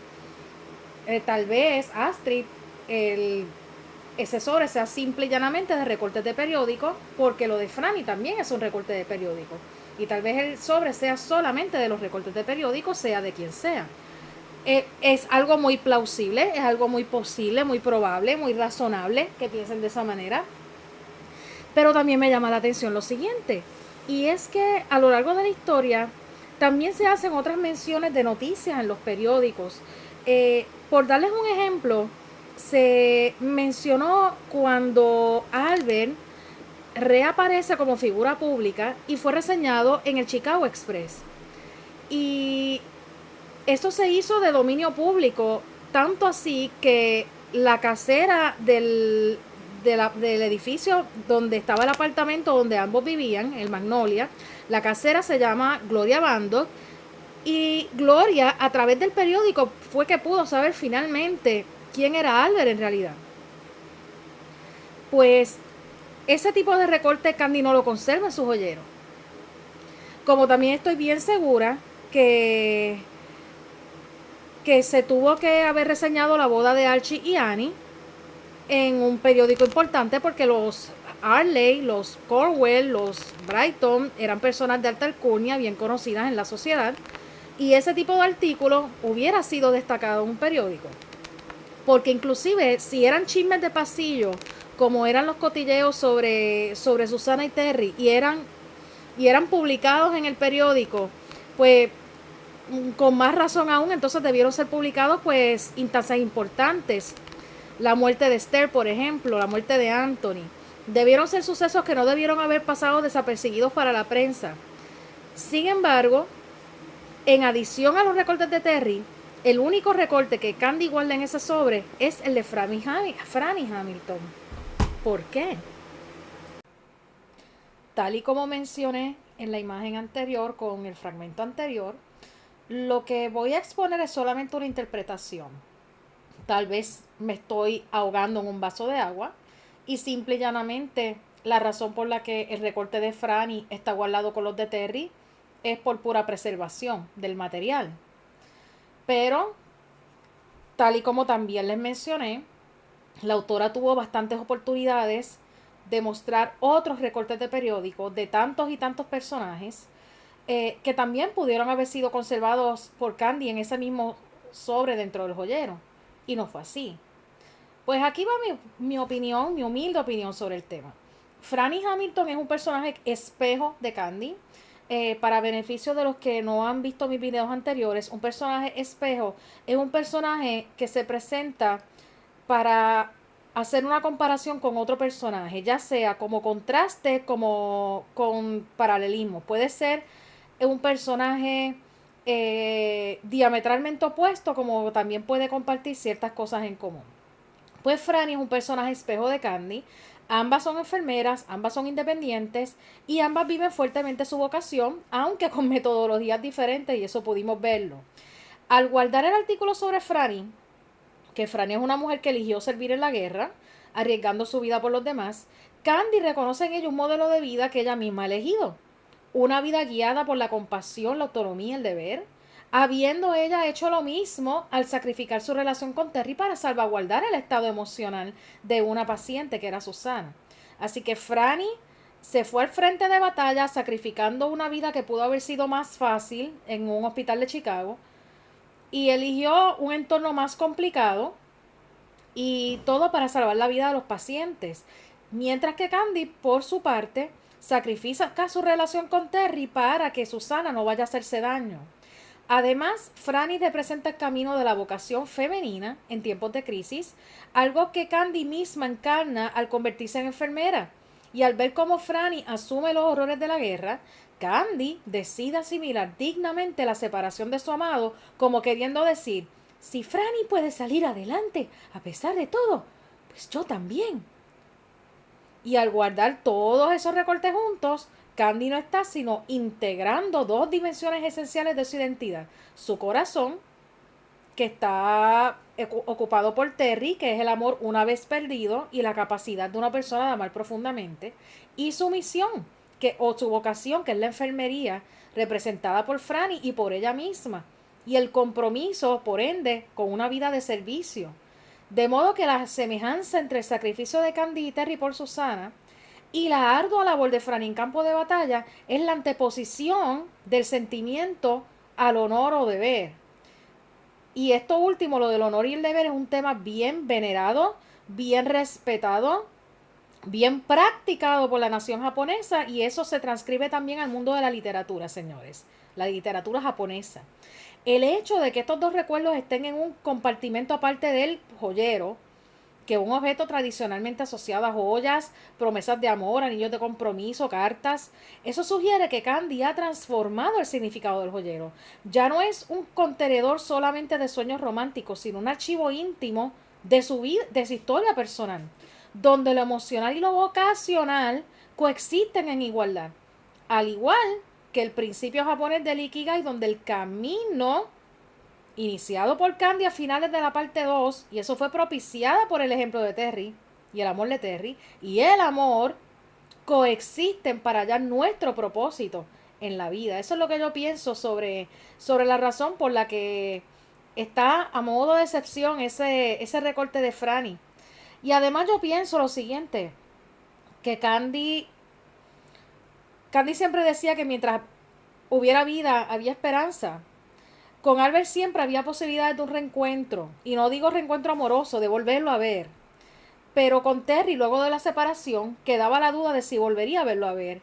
Tal vez Astrid, ese sobre sea simple y llanamente de recortes de periódico, porque lo de Franny también es un recorte de periódico. Y tal vez el sobre sea solamente de los recortes de periódico, sea de quien sea. Es algo muy plausible, es algo muy posible, muy probable, muy razonable que piensen de esa manera. Pero también me llama la atención lo siguiente, y es que a lo largo de la historia también se hacen otras menciones de noticias en los periódicos. Por darles un ejemplo, se mencionó cuando Albert reaparece como figura pública y fue reseñado en el Chicago Express. Y esto se hizo de dominio público, tanto así que la casera del edificio donde estaba el apartamento donde ambos vivían, el Magnolia, la casera se llama Gloria Bando, y Gloria a través del periódico fue que pudo saber finalmente quién era Albert en realidad. Pues ese tipo de recorte Candy no lo conserva en su joyero. Como también estoy bien segura que se tuvo que haber reseñado la boda de Archie y Annie en un periódico importante, porque los Arley, los Corwell, los Brighton eran personas de alta alcurnia bien conocidas en la sociedad, y ese tipo de artículo hubiera sido destacado en un periódico, porque inclusive si eran chismes de pasillo, como eran los cotilleos sobre Susana y Terry, y eran publicados en el periódico, pues con más razón aún, entonces debieron ser publicados pues instancias importantes. La muerte de Esther, por ejemplo, la muerte de Anthony, debieron ser sucesos que no debieron haber pasado desapercibidos para la prensa. Sin embargo, en adición a los recortes de Terry, el único recorte que Candy guarda en ese sobre es el de Franny Hamilton. ¿Por qué? Tal y como mencioné en la imagen anterior con el fragmento anterior, lo que voy a exponer es solamente una interpretación. Tal vez me estoy ahogando en un vaso de agua, y simple y llanamente la razón por la que el recorte de Franny está guardado con los de Terry es por pura preservación del material. Pero, tal y como también les mencioné, la autora tuvo bastantes oportunidades de mostrar otros recortes de periódicos de tantos y tantos personajes, que también pudieron haber sido conservados por Candy en ese mismo sobre dentro del joyero. Y no fue así. Pues aquí va mi opinión, mi humilde opinión sobre el tema. Franny Hamilton es un personaje espejo de Candy. Para beneficio de los que no han visto mis videos anteriores, un personaje espejo es un personaje que se presenta para hacer una comparación con otro personaje, ya sea como contraste, como con paralelismo. Puede ser un personaje diametralmente opuesto, como también puede compartir ciertas cosas en común. Pues Franny es un personaje espejo de Candy. Ambas son enfermeras, ambas son independientes y ambas viven fuertemente su vocación, aunque con metodologías diferentes, y eso pudimos verlo. Al guardar el artículo sobre Franny, que Franny es una mujer que eligió servir en la guerra, arriesgando su vida por los demás, Candy reconoce en ella un modelo de vida que ella misma ha elegido. Una vida guiada por la compasión, la autonomía, el deber, habiendo ella hecho lo mismo al sacrificar su relación con Terry para salvaguardar el estado emocional de una paciente que era Susana. Así que Franny se fue al frente de batalla sacrificando una vida que pudo haber sido más fácil en un hospital de Chicago y eligió un entorno más complicado y todo para salvar la vida de los pacientes. Mientras que Candy, por su parte, sacrifica su relación con Terry para que Susana no vaya a hacerse daño. Además, Franny representa el camino de la vocación femenina en tiempos de crisis, algo que Candy misma encarna al convertirse en enfermera. Y al ver cómo Franny asume los horrores de la guerra, Candy decide asimilar dignamente la separación de su amado, como queriendo decir, si Franny puede salir adelante a pesar de todo, pues yo también. Y al guardar todos esos recortes juntos, Candy no está sino integrando dos dimensiones esenciales de su identidad. Su corazón, que está ocupado por Terry, que es el amor una vez perdido y la capacidad de una persona de amar profundamente, y su misión, o su vocación, que es la enfermería, representada por Franny y por ella misma, y el compromiso, por ende, con una vida de servicio. De modo que la semejanza entre el sacrificio de Candy y Terry por Susana y la ardua labor de Franny en campo de batalla es la anteposición del sentimiento al honor o deber. Y esto último, lo del honor y el deber, es un tema bien venerado, bien respetado, bien practicado por la nación japonesa, y eso se transcribe también al mundo de la literatura, señores, la literatura japonesa. El hecho de que estos dos recuerdos estén en un compartimento aparte del joyero, que un objeto tradicionalmente asociado a joyas, promesas de amor, anillos de compromiso, cartas, eso sugiere que Candy ha transformado el significado del joyero. Ya no es un contenedor solamente de sueños románticos, sino un archivo íntimo de su vida, de su historia personal, donde lo emocional y lo vocacional coexisten en igualdad. Al igual que el principio japonés del Ikigai, donde el camino iniciado por Candy a finales de la parte 2, y eso fue propiciada por el ejemplo de Terry y el amor de Terry, y el amor coexisten para hallar nuestro propósito en la vida. Eso es lo que yo pienso sobre la razón por la que está a modo de excepción ese recorte de Franny. Y además yo pienso lo siguiente, que Candy siempre decía que mientras hubiera vida, había esperanza. Con Albert siempre había posibilidades de un reencuentro, y no digo reencuentro amoroso, de volverlo a ver. Pero con Terry, luego de la separación, quedaba la duda de si volvería a verlo a ver.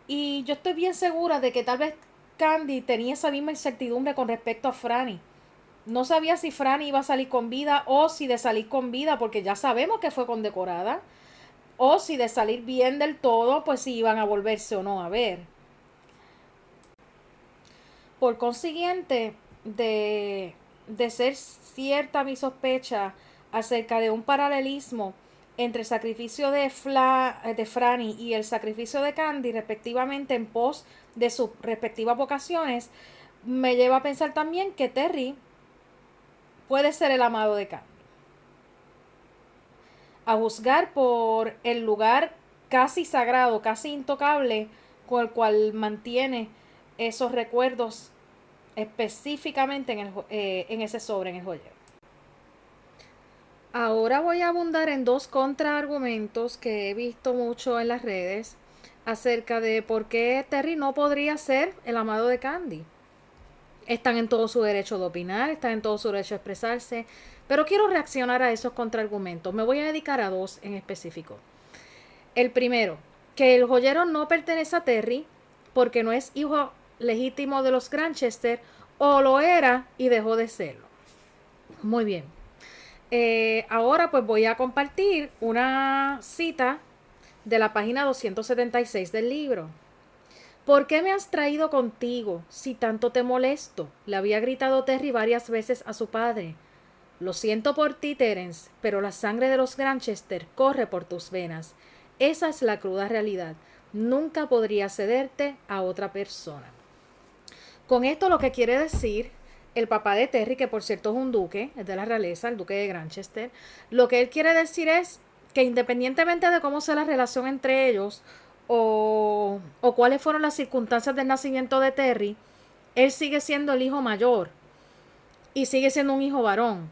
Y yo estoy bien segura de que tal vez Candy tenía esa misma incertidumbre con respecto a Franny. No sabía si Franny iba a salir con vida o si de salir con vida, porque ya sabemos que fue condecorada, o si de salir bien del todo, pues si iban a volverse o no a ver. Por consiguiente, de ser cierta mi sospecha acerca de un paralelismo entre el sacrificio de Franny y el sacrificio de Candy, respectivamente, en pos de sus respectivas vocaciones, me lleva a pensar también que Terry puede ser el amado de Candy. A juzgar por el lugar casi sagrado, casi intocable, con el cual mantiene esos recuerdos específicamente en ese sobre, en el joyero. Ahora voy a abundar en dos contraargumentos que he visto mucho en las redes acerca de por qué Terry no podría ser el amado de Candy. Están en todo su derecho de opinar, están en todo su derecho de expresarse, pero quiero reaccionar a esos contraargumentos. Me voy a dedicar a dos en específico. El primero, que el joyero no pertenece a Terry porque no es hijo legítimo de los Granchester, o lo era y dejó de serlo. Muy bien. Ahora pues voy a compartir una cita de la página 276 del libro. ¿Por qué me has traído contigo si tanto te molesto? Le había gritado Terry varias veces a su padre. Lo siento por ti, Terence, pero la sangre de los Granchester corre por tus venas. Esa es la cruda realidad. Nunca podría cederte a otra persona. Con esto lo que quiere decir el papá de Terry, que por cierto es un duque, es de la realeza, el duque de Granchester, lo que él quiere decir es que independientemente de cómo sea la relación entre ellos o cuáles fueron las circunstancias del nacimiento de Terry, él sigue siendo el hijo mayor y sigue siendo un hijo varón.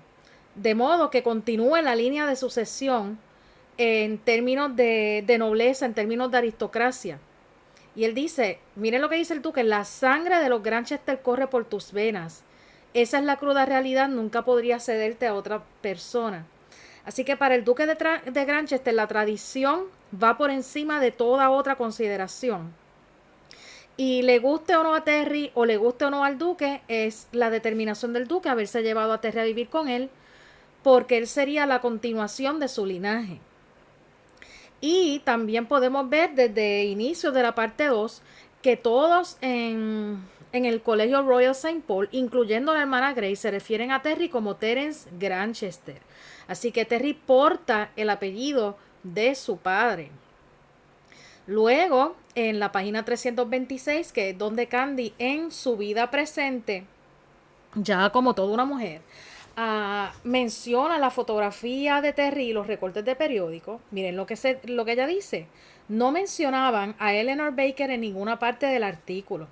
De modo que continúe la línea de sucesión en términos de nobleza, en términos de aristocracia. Y él dice, miren lo que dice el duque, la sangre de los Granchester corre por tus venas. Esa es la cruda realidad, nunca podría cederte a otra persona. Así que para el duque de Granchester la tradición va por encima de toda otra consideración. Y le guste o no a Terry o le guste o no al duque, es la determinación del duque haberse llevado a Terry a vivir con él, porque él sería la continuación de su linaje. Y también podemos ver desde inicio de la parte 2 que todos en el colegio Royal St. Paul, incluyendo la hermana Grace, se refieren a Terry como Terence Granchester. Así que Terry porta el apellido de su padre. Luego, en la página 326, que es donde Candy en su vida presente, ya como toda una mujer, menciona la fotografía de Terry y los recortes de periódico. Miren lo que ella dice. No mencionaban a Eleanor Baker en ninguna parte del artículo.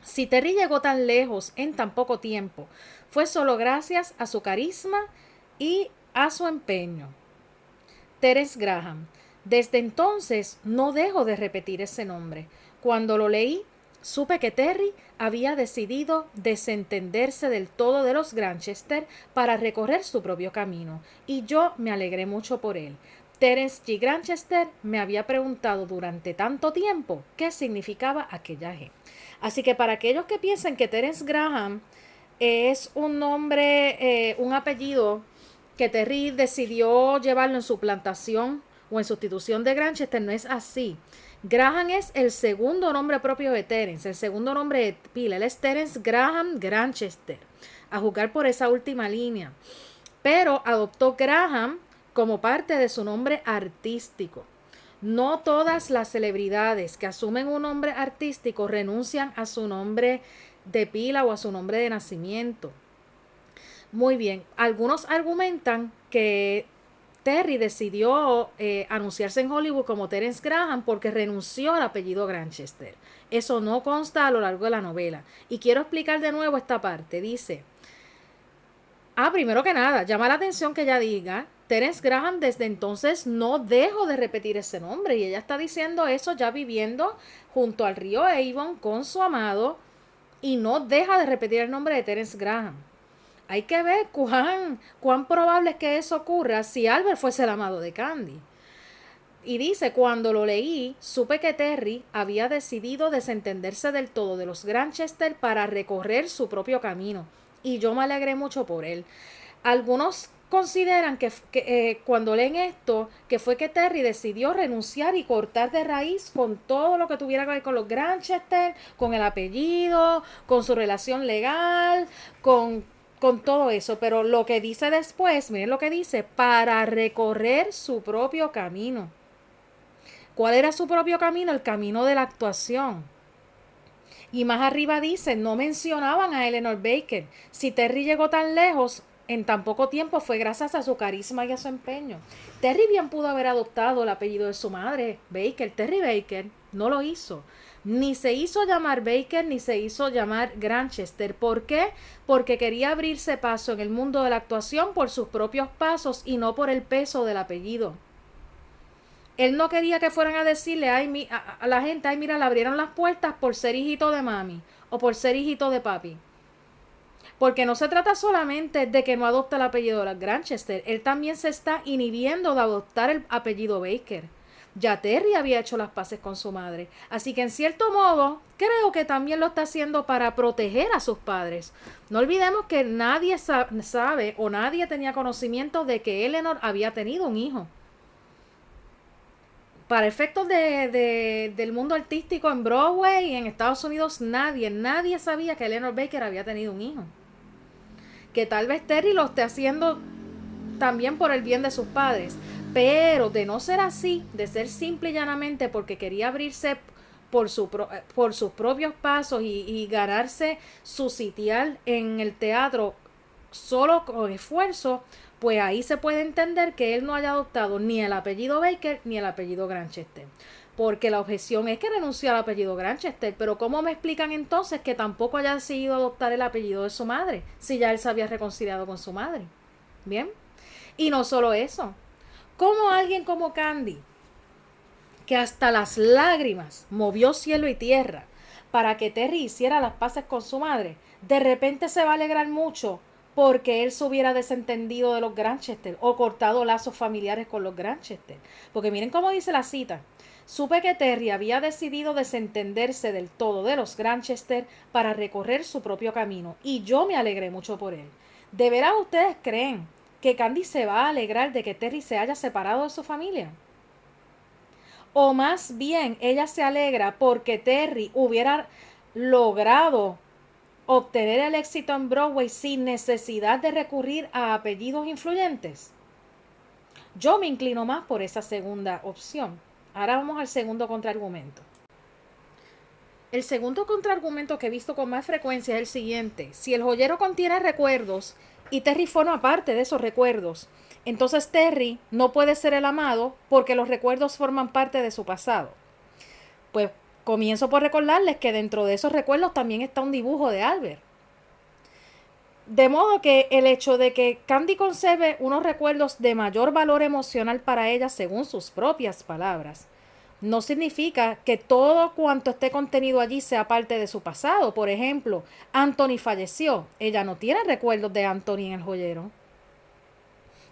Si Terry llegó tan lejos en tan poco tiempo, fue solo gracias a su carisma y a su empeño. Terence Graham. Desde entonces no dejo de repetir ese nombre. Cuando lo leí, supe que Terry había decidido desentenderse del todo de los Granchester para recorrer su propio camino, y yo me alegré mucho por él. Terence G. Granchester me había preguntado durante tanto tiempo qué significaba aquella G. Así que para aquellos que piensen que Terence Graham es un nombre, un apellido que Terry decidió llevarlo en su plantación o en sustitución de Granchester, no es así. Graham es el segundo nombre propio de Terence, el segundo nombre de pila. Él es Terence Graham Granchester, a jugar por esa última línea. Pero adoptó Graham como parte de su nombre artístico. No todas las celebridades que asumen un nombre artístico renuncian a su nombre de pila o a su nombre de nacimiento. Muy bien, algunos argumentan que Terry decidió anunciarse en Hollywood como Terence Graham porque renunció al apellido Granchester. Eso no consta a lo largo de la novela. Y quiero explicar de nuevo esta parte. Dice, primero que nada, llama la atención que ella diga, Terence Graham desde entonces no dejo de repetir ese nombre. Y ella está diciendo eso ya viviendo junto al río Avon con su amado y no deja de repetir el nombre de Terence Graham. Hay que ver cuán probable es que eso ocurra si Albert fuese el amado de Candy. Y dice, cuando lo leí, supe que Terry había decidido desentenderse del todo de los Granchester para recorrer su propio camino. Y yo me alegré mucho por él. Algunos consideran que cuando leen esto, que fue que Terry decidió renunciar y cortar de raíz con todo lo que tuviera que ver con los Granchester, con el apellido, con su relación legal, con todo eso. Pero lo que dice después, miren lo que dice, para recorrer su propio camino. ¿Cuál era su propio camino? El camino de la actuación. Y más arriba dice, no mencionaban a Eleanor Baker. Si Terry llegó tan lejos en tan poco tiempo fue gracias a su carisma y a su empeño. Terry bien pudo haber adoptado el apellido de su madre, Baker. Terry Baker no lo hizo. Ni se hizo llamar Baker ni se hizo llamar Granchester. ¿Por qué? Porque quería abrirse paso en el mundo de la actuación por sus propios pasos y no por el peso del apellido. Él no quería que fueran a decirle a la gente, ay mira, le abrieron las puertas por ser hijito de mami o por ser hijito de papi. Porque no se trata solamente de que no adopta el apellido de las Granchester, él también se está inhibiendo de adoptar el apellido Baker. Ya Terry había hecho las paces con su madre. Así que en cierto modo, creo que también lo está haciendo para proteger a sus padres. No olvidemos que nadie sabe o nadie tenía conocimiento de que Eleanor había tenido un hijo. Para efectos del mundo artístico en Broadway y en Estados Unidos, nadie sabía que Eleanor Baker había tenido un hijo. Que tal vez Terry lo esté haciendo también por el bien de sus padres. Pero de no ser así, de ser simple y llanamente porque quería abrirse por sus propios pasos y ganarse su sitial en el teatro solo con esfuerzo, pues ahí se puede entender que él no haya adoptado ni el apellido Baker ni el apellido Granchester. Porque la objeción es que renunció al apellido Granchester. Pero ¿cómo me explican entonces que tampoco haya decidido adoptar el apellido de su madre? Si ya él se había reconciliado con su madre. ¿Bien? Y no solo eso. ¿Cómo alguien como Candy, que hasta las lágrimas movió cielo y tierra para que Terry hiciera las paces con su madre, de repente se va a alegrar mucho porque él se hubiera desentendido de los Granchester o cortado lazos familiares con los Granchester? Porque miren cómo dice la cita. Supe que Terry había decidido desentenderse del todo de los Granchester para recorrer su propio camino y yo me alegré mucho por él. ¿De veras ustedes creen que Candy se va a alegrar de que Terry se haya separado de su familia? O más bien ella se alegra porque Terry hubiera logrado obtener el éxito en Broadway sin necesidad de recurrir a apellidos influyentes. Yo me inclino más por esa segunda opción. Ahora vamos al segundo contraargumento. El segundo contraargumento que he visto con más frecuencia es el siguiente. Si el joyero contiene recuerdos y Terry forma parte de esos recuerdos, entonces Terry no puede ser el amado porque los recuerdos forman parte de su pasado. Pues comienzo por recordarles que dentro de esos recuerdos también está un dibujo de Albert. De modo que el hecho de que Candy conserve unos recuerdos de mayor valor emocional para ella, según sus propias palabras, no significa que todo cuanto esté contenido allí sea parte de su pasado. Por ejemplo, Anthony falleció. Ella no tiene recuerdos de Anthony en el joyero.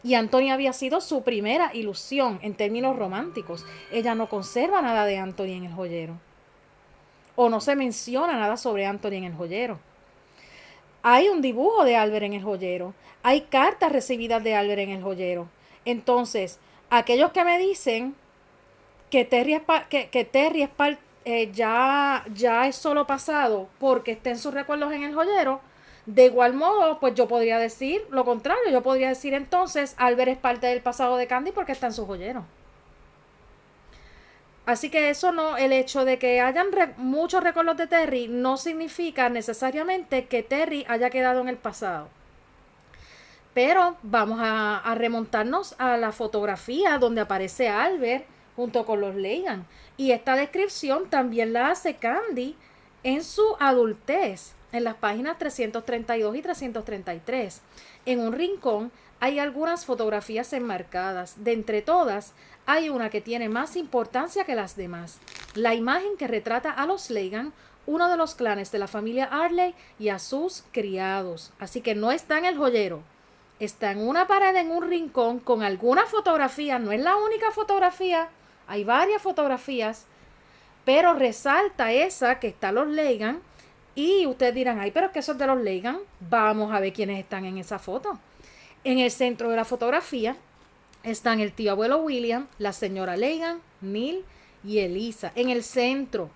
Y Anthony había sido su primera ilusión en términos románticos. Ella no conserva nada de Anthony en el joyero. O no se menciona nada sobre Anthony en el joyero. Hay un dibujo de Albert en el joyero. Hay cartas recibidas de Albert en el joyero. Entonces, aquellos que me dicen que Terry ya es solo pasado porque está en sus recuerdos en el joyero, de igual modo, pues yo podría decir lo contrario. Yo podría decir entonces, Albert es parte del pasado de Candy porque está en su joyero. Así que eso no, el hecho de que hayan muchos recuerdos de Terry no significa necesariamente que Terry haya quedado en el pasado. Pero vamos a remontarnos a la fotografía donde aparece Albert junto con los Leighton. Y esta descripción también la hace Candy en su adultez, en las páginas 332 y 333. En un rincón hay algunas fotografías enmarcadas. De entre todas, hay una que tiene más importancia que las demás. La imagen que retrata a los Leighton, uno de los clanes de la familia Arley, y a sus criados. Así que no está en el joyero. Está en una pared, en un rincón, con alguna fotografía. No es la única fotografía. Hay varias fotografías. Pero resalta esa que está los Leighton. Y ustedes dirán, ay, pero es que eso es de los Leighton. Vamos a ver quiénes están en esa foto. En el centro de la fotografía están el tío abuelo William, la señora Leighton, Neil y Elisa. En el centro.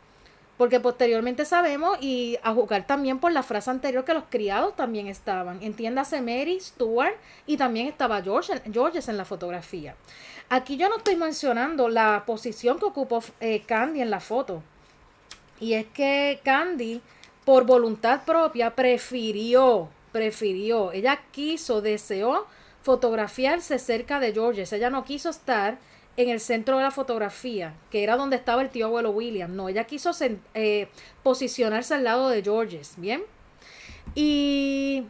Porque posteriormente sabemos, y a juzgar también por la frase anterior, que los criados también estaban. Entiéndase Mary, Stuart, y también estaba Georges en la fotografía. Aquí yo no estoy mencionando la posición que ocupó Candy en la foto. Y es que Candy, por voluntad propia, prefirió, ella deseó fotografiarse cerca de Georges. Ella no quiso estar en el centro de la fotografía, que era donde estaba el tío abuelo William. No, ella quiso posicionarse al lado de Georges, ¿bien? Y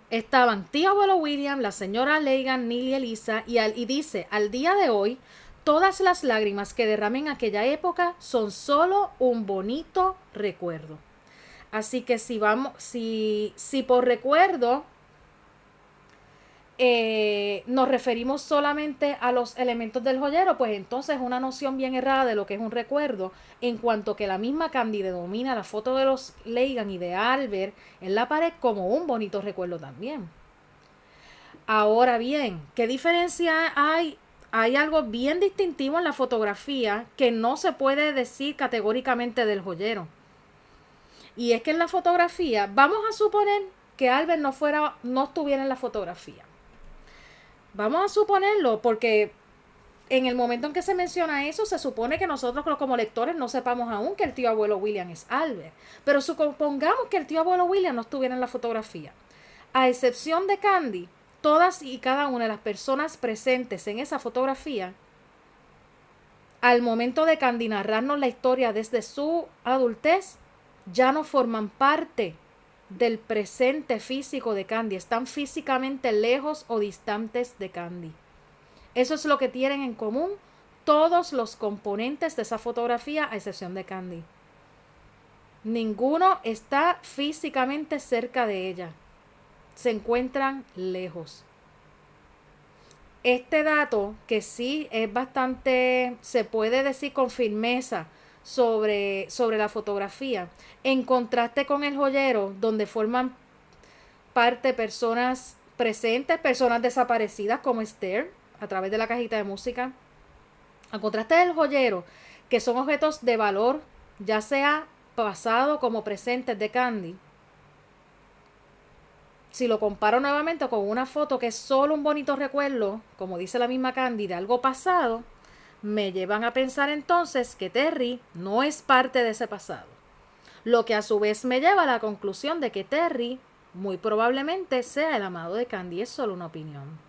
estaban tío abuelo William, la señora Leighton, Neil y Elisa, y dice, al día de hoy, todas las lágrimas que derramé en aquella época son solo un bonito recuerdo. Así que si por recuerdo nos referimos solamente a los elementos del joyero, pues entonces es una noción bien errada de lo que es un recuerdo, en cuanto que la misma Candy denomina la foto de los Leigan y de Albert en la pared como un bonito recuerdo también. Ahora bien, ¿qué diferencia hay? Hay algo bien distintivo en la fotografía que no se puede decir categóricamente del joyero. Y es que en la fotografía, vamos a suponer que Albert no estuviera en la fotografía. Vamos a suponerlo porque en el momento en que se menciona eso, se supone que nosotros como lectores no sepamos aún que el tío abuelo William es Albert. Pero supongamos que el tío abuelo William no estuviera en la fotografía. A excepción de Candy, todas y cada una de las personas presentes en esa fotografía, al momento de Candy narrarnos la historia desde su adultez, ya no forman parte del presente físico de Candy. Están físicamente lejos o distantes de Candy. Eso es lo que tienen en común todos los componentes de esa fotografía, a excepción de Candy. Ninguno está físicamente cerca de ella. Se encuentran lejos. Este dato, que sí es bastante, se puede decir con firmeza sobre la fotografía, en contraste con el joyero, donde forman parte personas presentes, personas desaparecidas como Esther, a través de la cajita de música. Al contraste del joyero, que son objetos de valor, ya sea pasado como presentes de Candy. Si lo comparo nuevamente con una foto que es solo un bonito recuerdo, como dice la misma Candy, de algo pasado, me llevan a pensar entonces que Terry no es parte de ese pasado. Lo que a su vez me lleva a la conclusión de que Terry muy probablemente sea el amado de Candy. Es solo una opinión.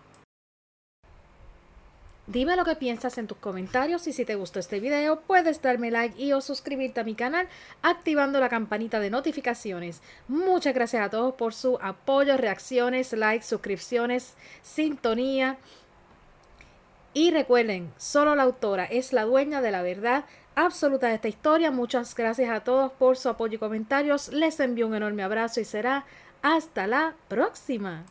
Dime lo que piensas en tus comentarios y si te gustó este video puedes darme like y o suscribirte a mi canal activando la campanita de notificaciones. Muchas gracias a todos por su apoyo, reacciones, likes, suscripciones, sintonía. Y recuerden, solo la autora es la dueña de la verdad absoluta de esta historia. Muchas gracias a todos por su apoyo y comentarios. Les envío un enorme abrazo y será hasta la próxima.